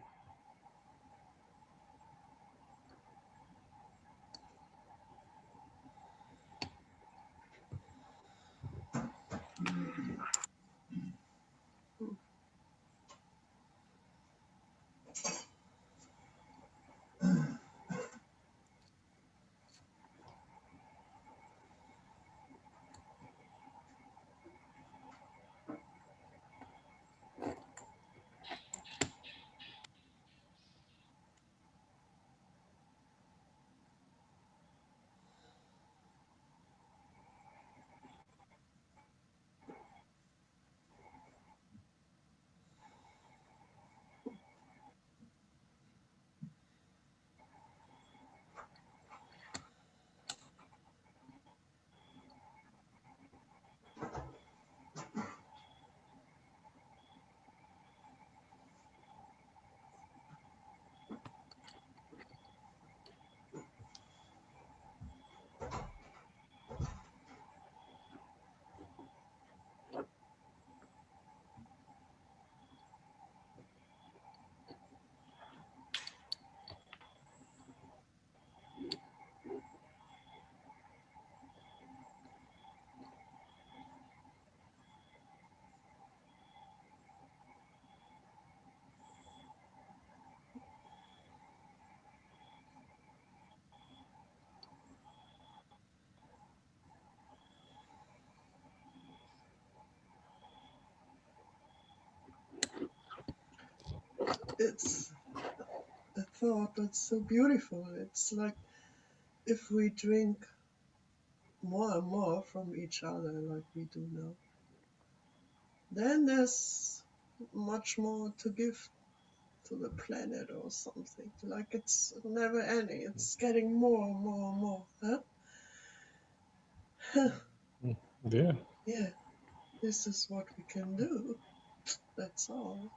It's a thought that's so beautiful. It's like if we drink more and more from each other like we do now, then there's much more to give to the planet or something. Like it's never ending. It's getting more and more and more. Huh? Yeah. Yeah, this is what we can do. That's all.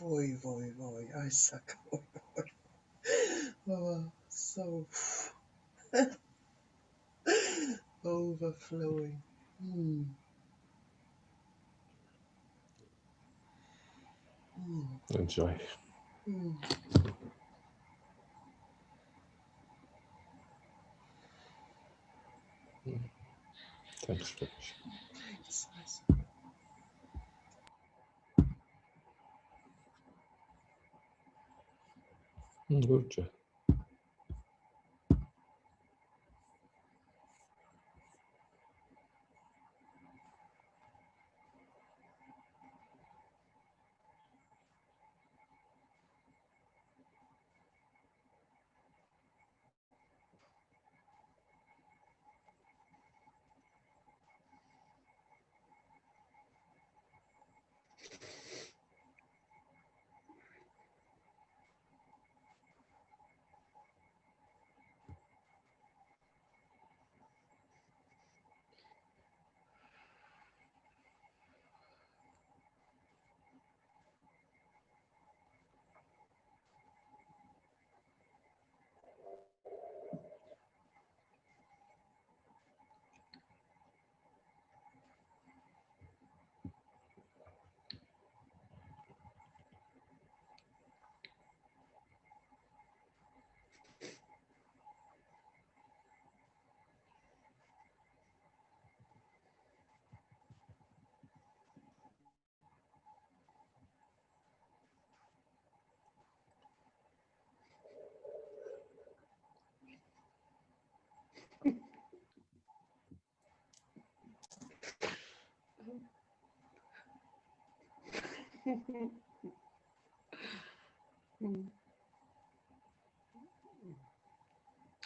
Voi, Isaac. Oh, so overflowing. Mm. Mm. Enjoy. Mm. Thanks, Trish. Thanks, Isaac. Good job.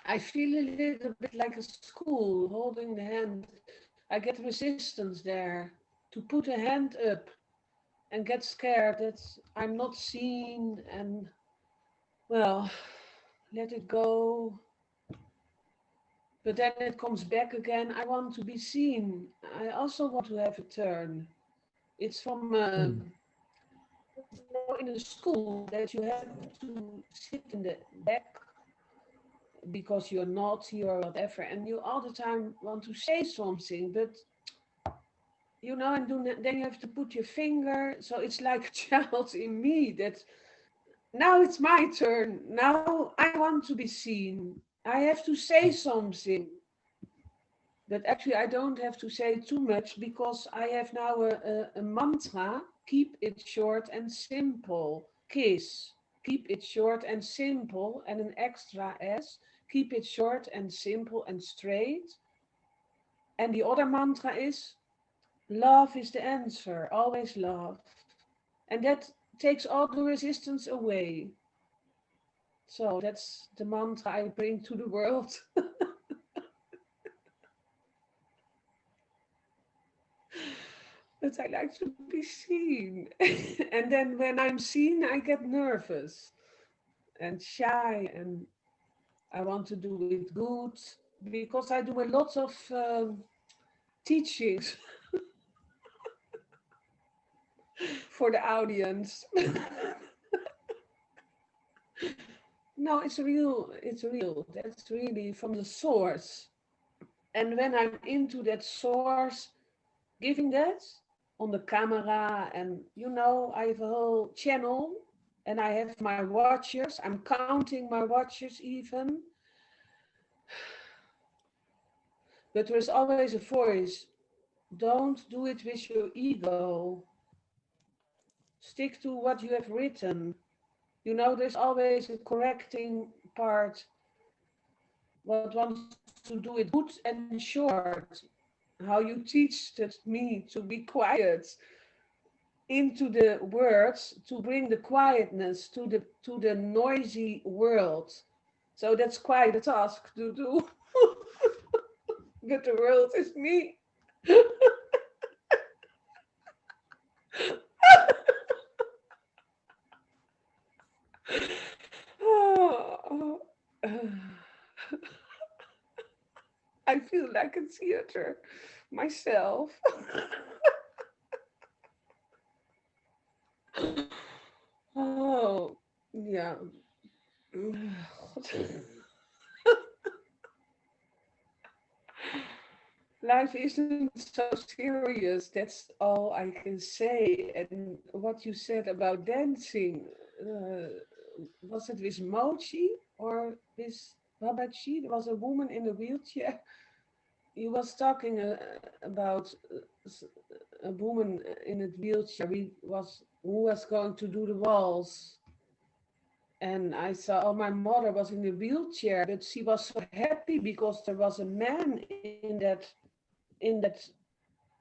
I feel a little bit like a school holding the hand. I get resistance there to put a hand up and get scared that I'm not seen and, well, let it go. But then it comes back again. I want to be seen. I also want to have a turn. It's from in a school that you have to sit in the back because you're naughty or whatever, and you all the time want to say something, but you know, and then you have to put your finger. So it's like a child in me that now it's my turn. Now I want to be seen. I have to say something. But actually, I don't have to say too much because I have now a mantra. Keep it short and simple. Kiss. Keep it short and simple. And an extra S. Keep it short and simple and straight. And the other mantra is love is the answer. Always love. And that takes all the resistance away. So that's the mantra I bring to the world. But I like to be seen. And then when I'm seen, I get nervous and shy, and I want to do it good because I do a lot of teachings for the audience. No, it's real. It's real. That's really from the source. And when I'm into that source, giving that on the camera, and you know, I have a whole channel and I have my watchers. I'm counting my watchers even. But there's always a voice. Don't do it with your ego. Stick to what you have written. You know, there's always a correcting part. What wants to do it good and short. How you teach me to be quiet into the words, to bring the quietness to the noisy world. So that's quite a task to do. But the world is me. I feel like a theater myself. Oh, yeah. Life isn't so serious. That's all I can say. And what you said about dancing, was it with Mochi or with Babaji? There was a woman in a wheelchair. he was talking about a woman in a wheelchair who was going to do the walls. And I saw, oh, my mother was in a wheelchair, but she was so happy because there was a man in that,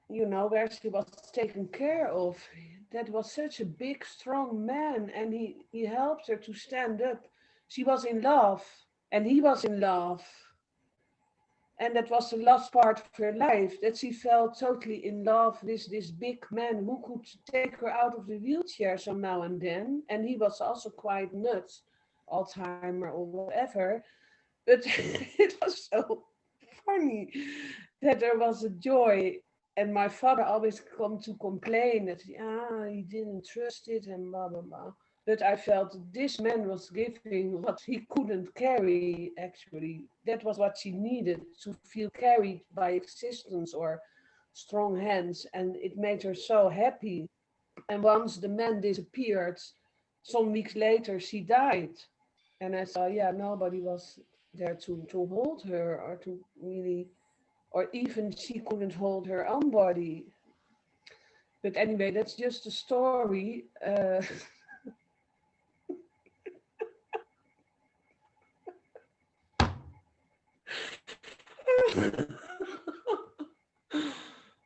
you know, where she was taken care of. That was such a big, strong man, and he helped her to stand up. She was in love, and he was in love. And that was the last part of her life, that she felt totally in love with this big man who could take her out of the wheelchair some now and then. And he was also quite nuts, Alzheimer or whatever. But it was so funny that there was a joy. And my father always come to complain that he didn't trust it and blah blah blah. But I felt this man was giving what he couldn't carry, actually. That was what she needed, to feel carried by existence or strong hands. And it made her so happy. And once the man disappeared, some weeks later, she died. And I saw, yeah, nobody was there to hold her or to really, or even she couldn't hold her own body. But anyway, that's just a story.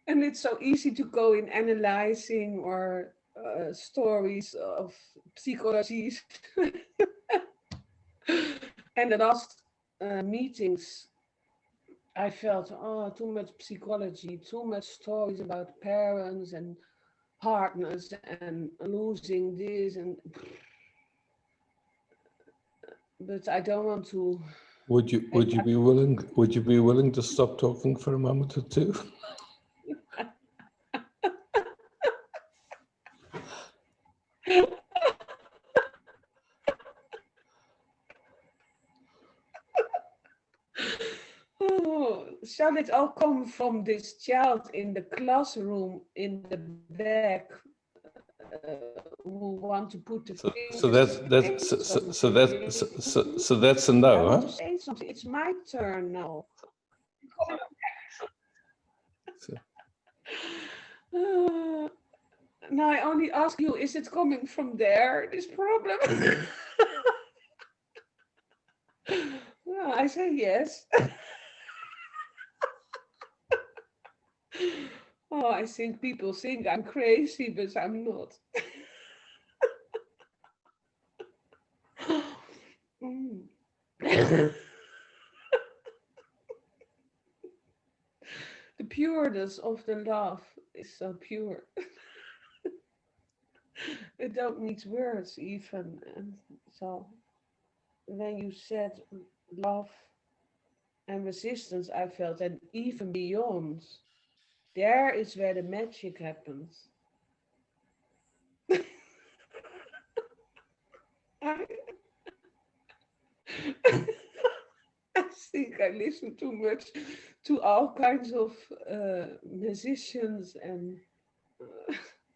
And it's so easy to go in analyzing or stories of psychologies. And the last meetings, I felt, oh, too much psychology, too much stories about parents and partners and losing this and. But I don't want to. Would you be willing to stop talking for a moment or two? Oh, shall it all come from this child in the classroom in the back who want to put the So that's a no, I want huh? to say something. It's my turn now. Now I only ask you, is it coming from there, this problem? No, I say yes. Oh, I think people think I'm crazy, but I'm not. The pureness of the love is so pure. It don't need words even. And so when you said love and resistance, I felt, and even beyond, there is where the magic happens. I think I listen too much to all kinds of musicians and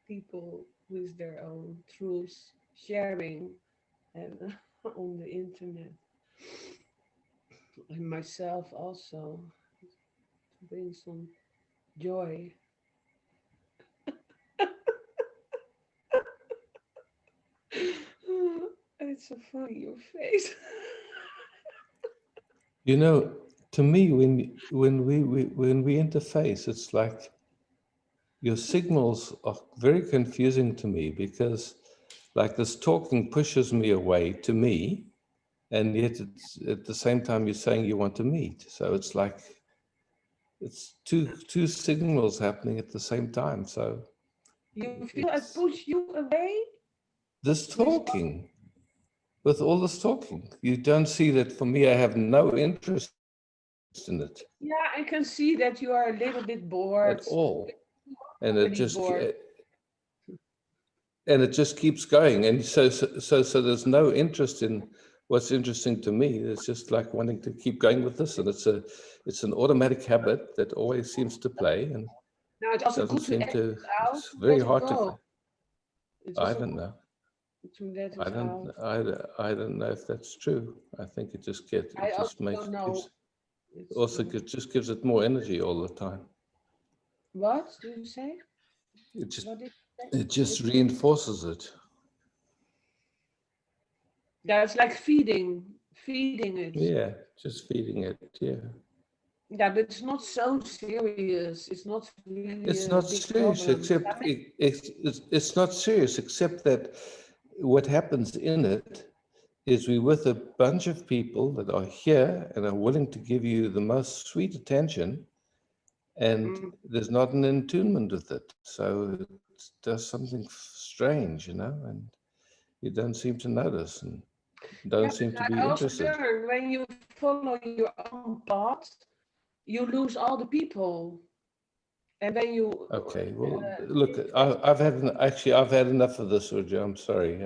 people with their own truths sharing and on the internet. And myself also, to bring some joy. It's so funny, your face. You know, to me, when we interface, it's like your signals are very confusing to me, because like this talking pushes me away to me, and yet it's at the same time you're saying you want to meet. So it's like it's two signals happening at the same time. So You feel I push you away? this talking, with all this talking, you don't see that for me, I have no interest in it. Yeah, I can see that you are a little bit bored. At all. And it just keeps going. And so there's no interest in what's interesting to me. It's just like wanting to keep going with this. And it's an automatic habit that always seems to play, and now it's also doesn't good seem to, out, it's very hard go. to, I don't know. I don't know if that's true. I think it just also don't know It's, Also, it just gives it more energy all the time. what do you say? It just What did you say? it just reinforces it. Yeah, it's like feeding it. Yeah, just feeding it. Yeah. Yeah, but it's not so serious. It's not really It's a not big serious, problem. except it's not serious, except that what happens in it is we're with a bunch of people that are here and are willing to give you the most sweet attention, and there's not an attunement with it. So it does something strange, you know, and you don't seem to notice and don't seem to be I also interested. learned when you follow your own path, you lose all the people. And when you Okay, well, look, I've had enough of this, Roger. I'm sorry.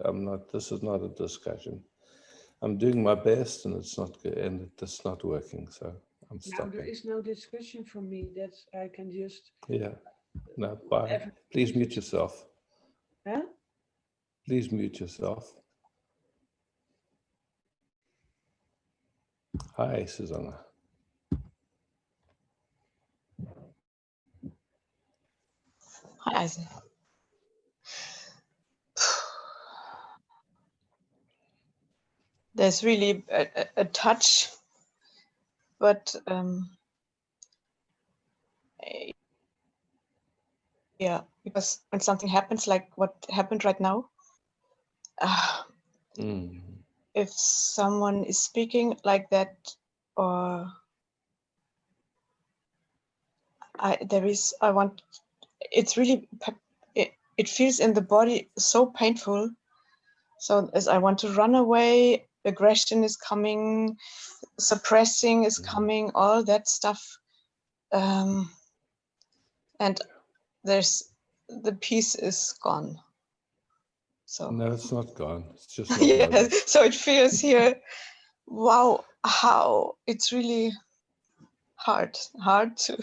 I'm not, this is not a discussion. I'm doing my best and it's not good and it's not working. So I'm now there stopping. is no discussion for me that I can just. Yeah. No, bye. Please mute yourself. Huh? Please mute yourself. Hi, Susanna. Hi, Isaac. There's really a touch, but yeah, because when something happens, like what happened right now, if someone is speaking like that, or it's really, it feels in the body so painful. So as I want to run away, aggression is coming, suppressing is coming, all that stuff. And the peace is gone. So no, it's not gone. It's just not yeah, noticed. so it feels here, wow, how it's really hard to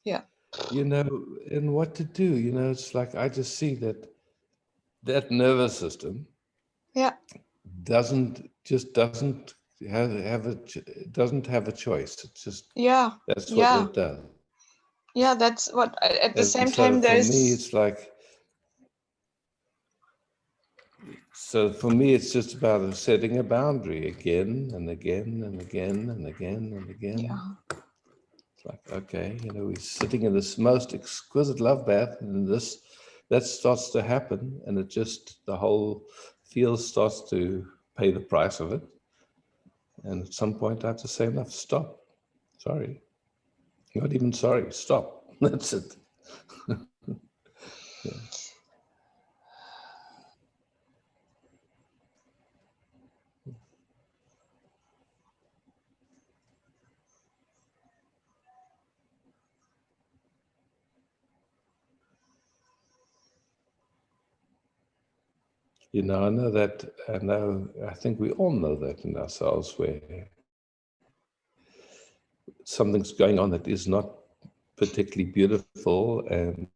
yeah. You know, and what to do, you know, it's like I just see that nervous system doesn't have a choice. It's just that's what it does. Yeah, that's what at the same So time for there's me it's like, so for me it's just about setting a boundary again and again and again and again and again. It's like, okay, you know, we're sitting in this most exquisite love bath, and that starts to happen, and it just, the whole field starts to pay the price of it. And at some point I have to say, enough, stop. Sorry. Not even sorry, stop. That's it. Yeah. You know, I think we all know that in ourselves, where something's going on that is not particularly beautiful, and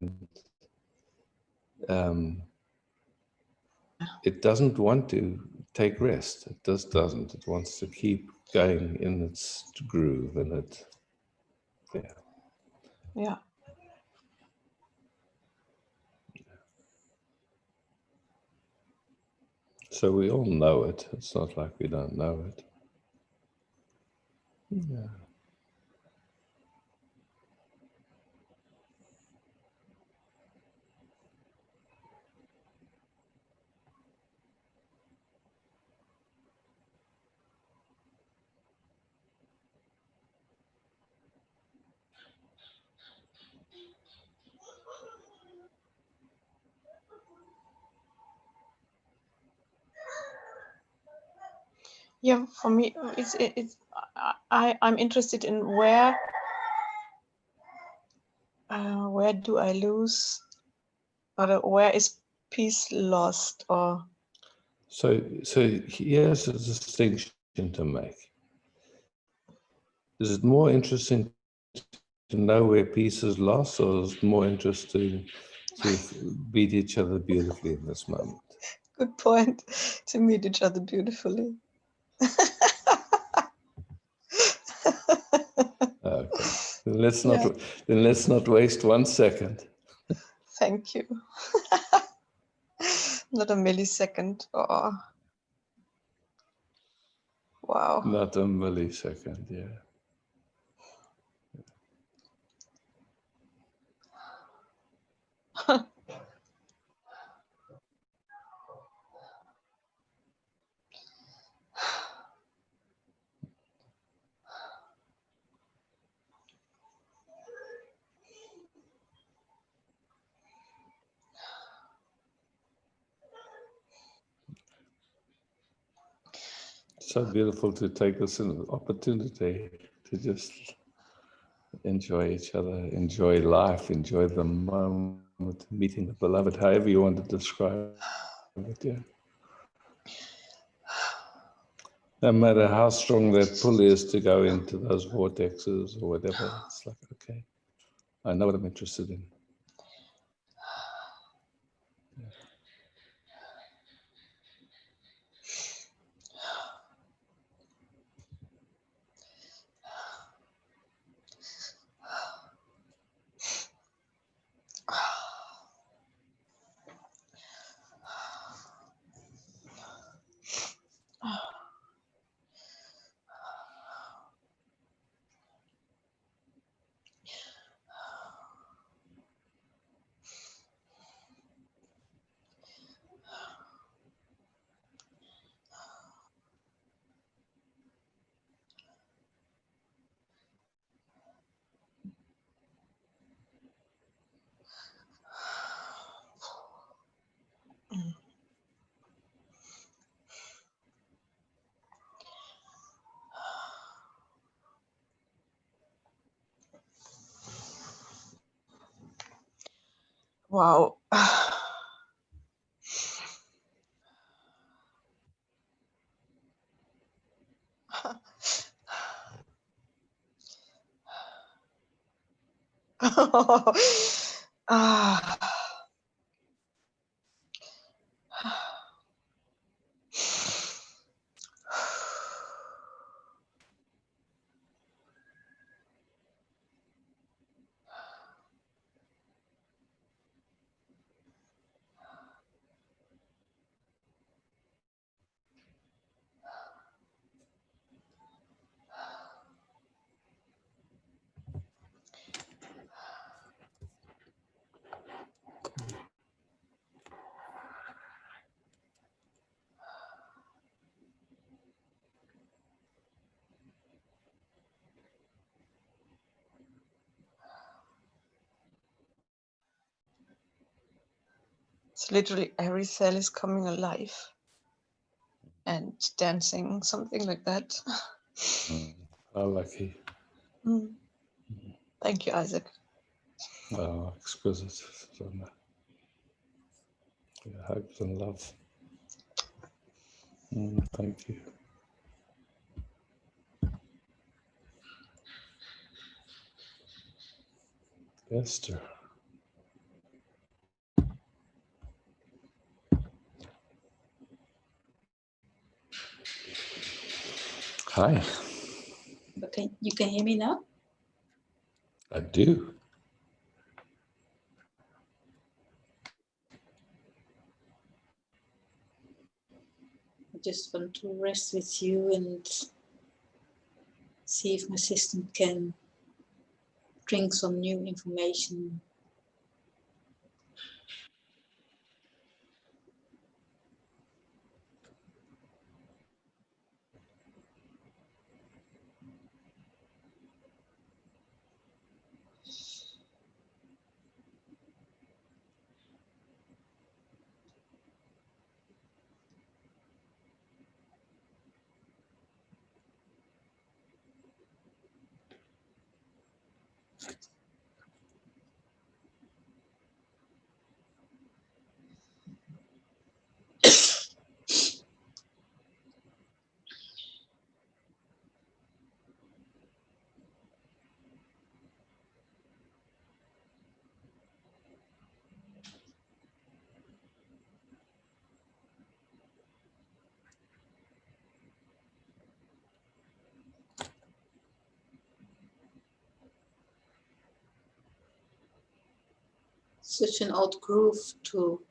it doesn't want to take rest. It just doesn't. It wants to keep going in its groove, and yeah. So we all know it. It's not like we don't know it. Yeah. Yeah, for me, I'm interested in where do I lose, or where is peace lost, or So here's a distinction to make. Is it more interesting to know where peace is lost, or is it more interesting to beat each other beautifully in this moment? good point, to meet each other beautifully. Okay. Then let's Yeah. not waste 1 second. Thank you. Not a millisecond. Oh. Wow. Not a millisecond, yeah. So beautiful to take this an opportunity to just enjoy each other, enjoy life, enjoy the moment, meeting the beloved, however you want to describe it. Yeah. No matter how strong that pull is to go into those vortexes or whatever, it's like, okay, I know what I'm interested in. Wow. Ah. It's literally every cell is coming alive and dancing, something like that. How lucky. Mm. Thank you, Isaac. Oh, exquisite. So, yeah, hope and love. Thank you. Esther. Hi. Okay, you can hear me now? I do. I just want to rest with you and see if my system can bring some new information. such an old groove to.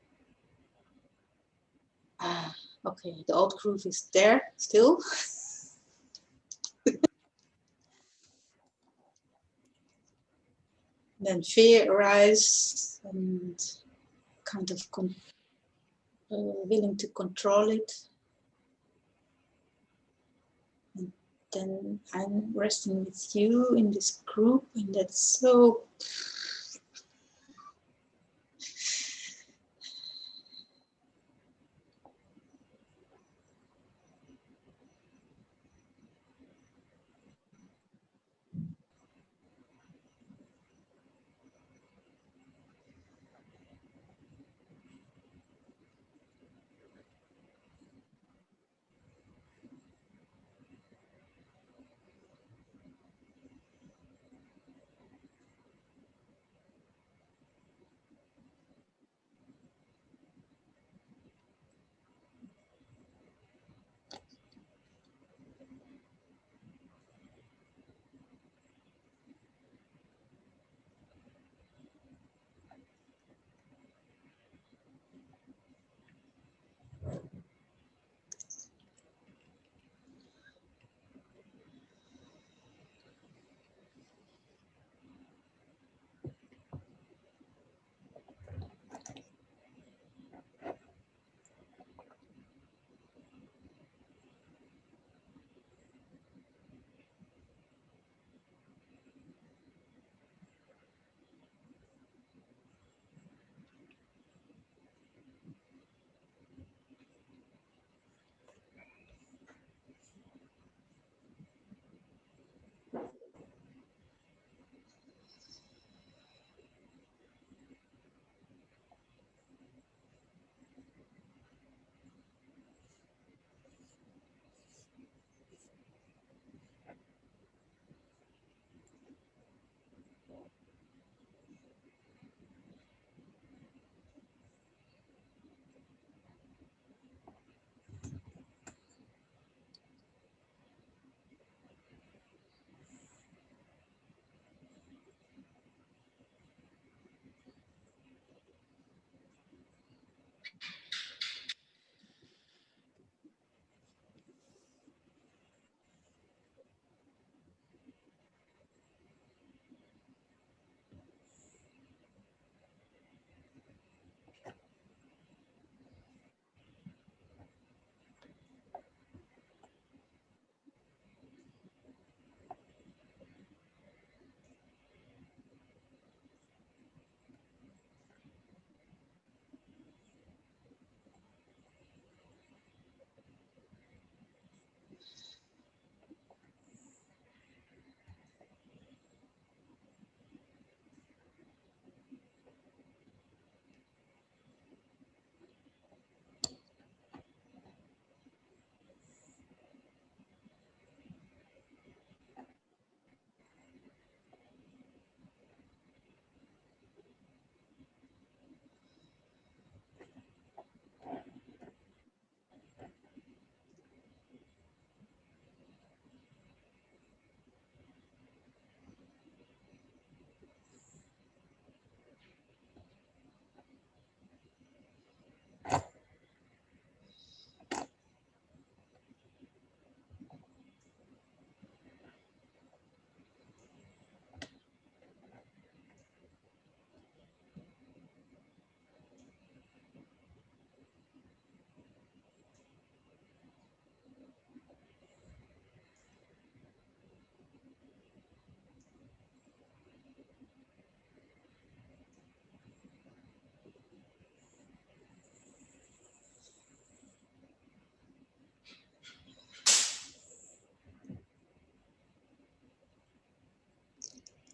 Okay, the old groove is there still. Then fear arises and kind of willing to control it. And then I'm resting with you in this group, and that's so.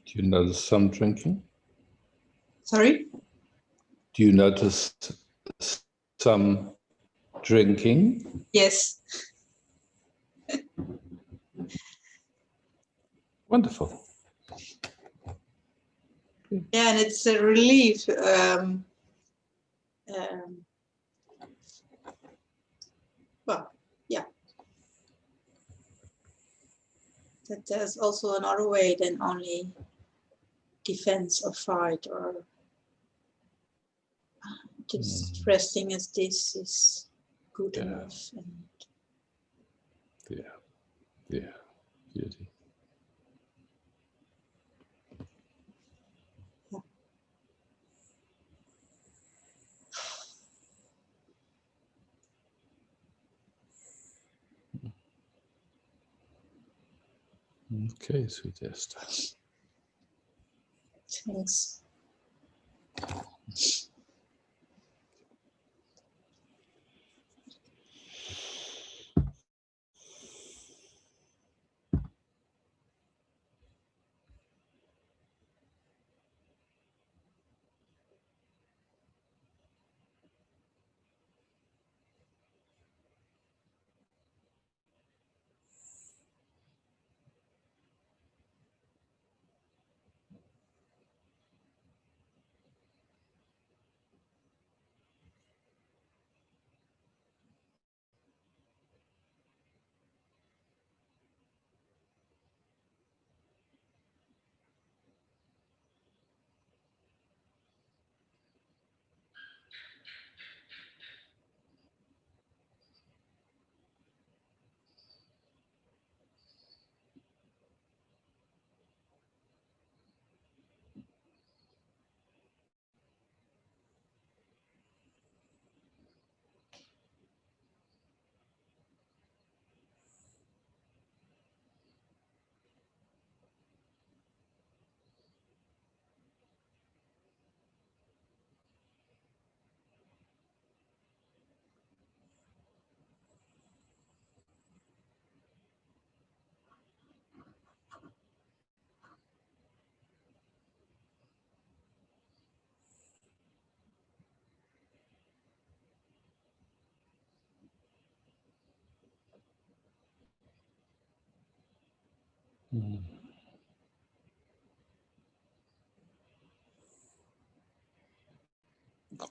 Do you notice some drinking? Sorry? Do you notice some drinking? Yes. Wonderful. Yeah, and it's a relief. Well, yeah. That there's also another way than only defense or fight or just resting as this is good enough. And beauty. Okay, sweet Esther. Thanks.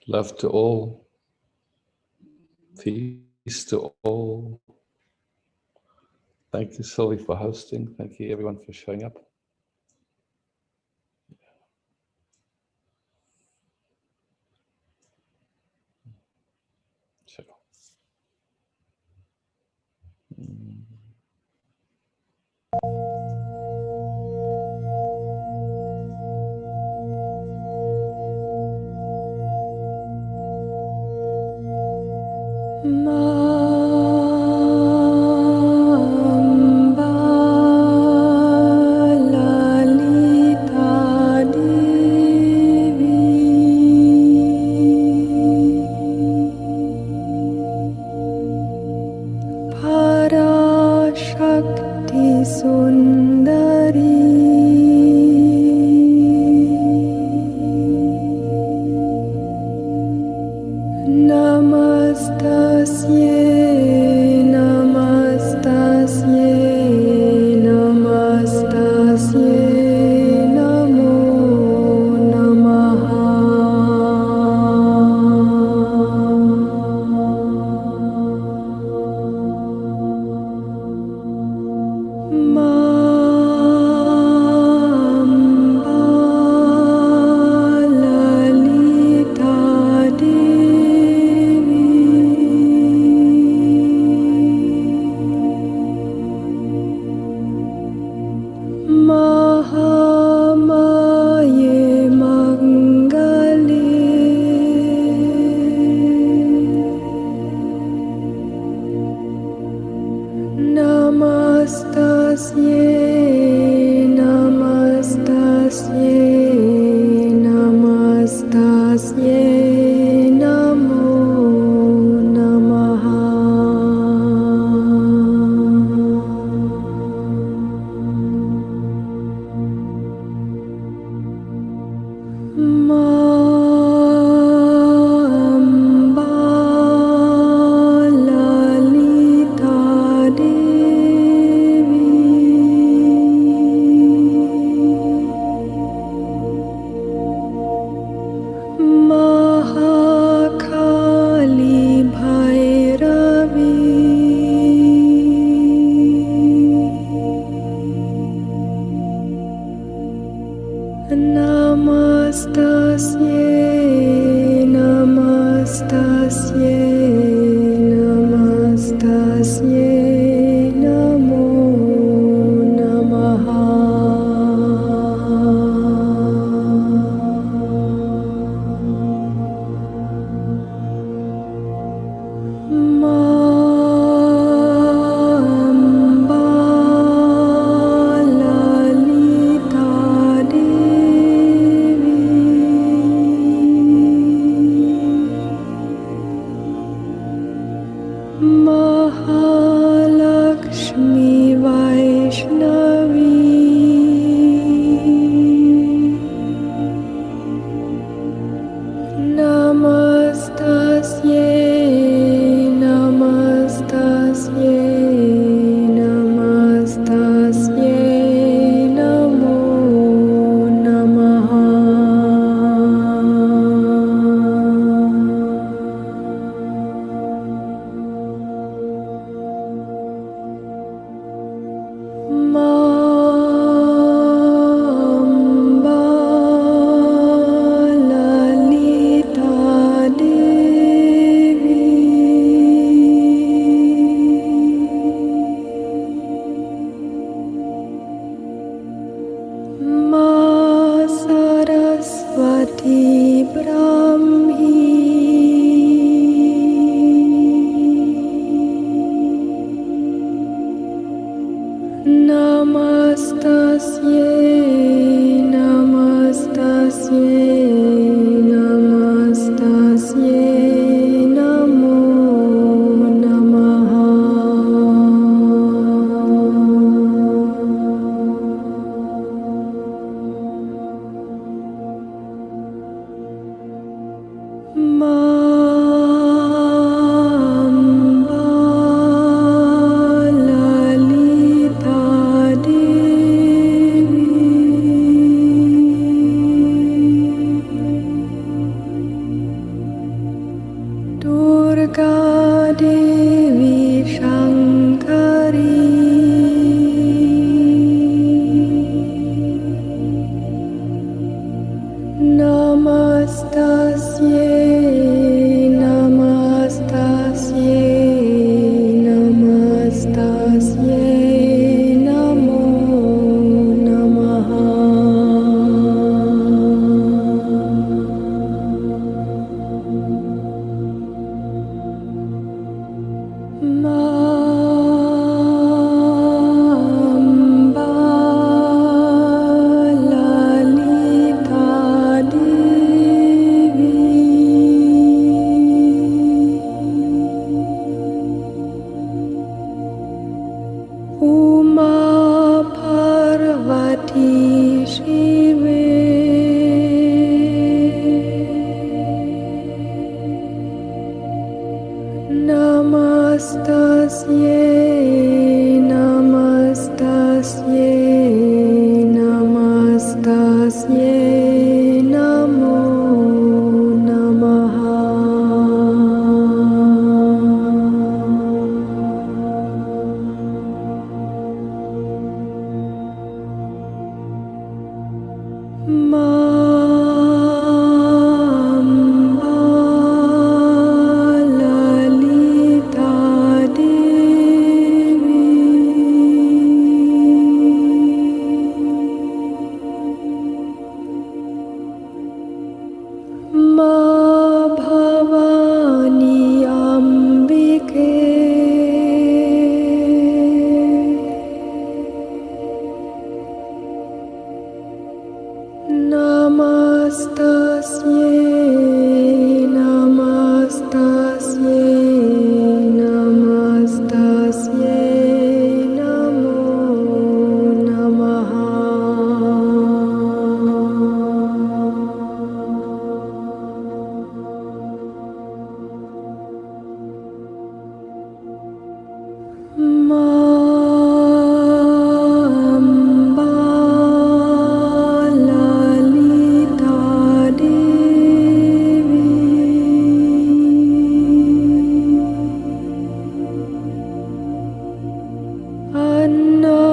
Love to all. Peace to all. Thank you, Sylvie, for hosting. Thank you, everyone, for showing up. So, Mahalakshmi Vaishnavi Namastasye Namastasye Namastasye Namo Namaha Mamba Lalita Devi Ma Saraswati Brahmi Namastasye Namastasye Namastasye Namo Namaha Mamba Lalita Devi Durga Devi Shankari Namastasye Namastasye Namastasye Namo Namaha Mamba Lalita Devi Uma Parvati Shive Namastasye Namastasye Namastasye Namo Namaha Mamba Lalita Devi Ma Bhavani Ambike Namastasye Namastasye Namastasye Namo Namaha Mamba Lalita Devi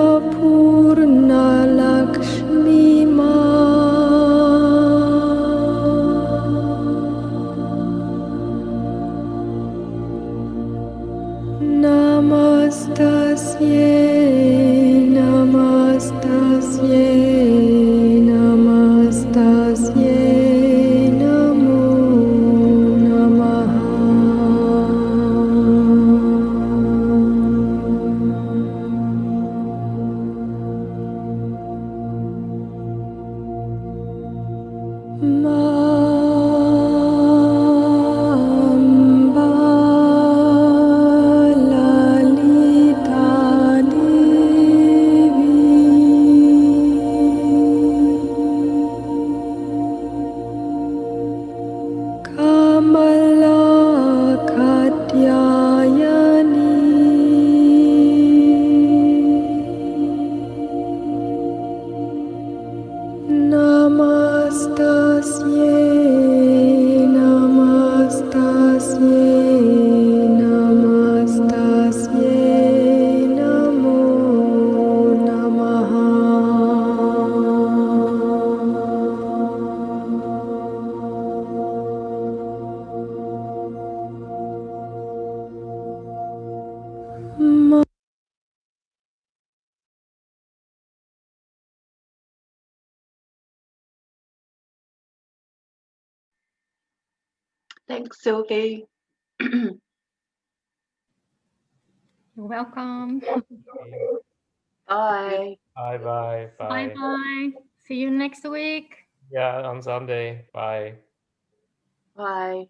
Annapurna Lakshmi Ma Namastasye Namastasye Namastasye Namo Namaha Mamba Thanks, Sylvie. You're welcome. Bye. Bye bye. Bye bye. See you next week. Yeah, on Sunday. Bye. Bye.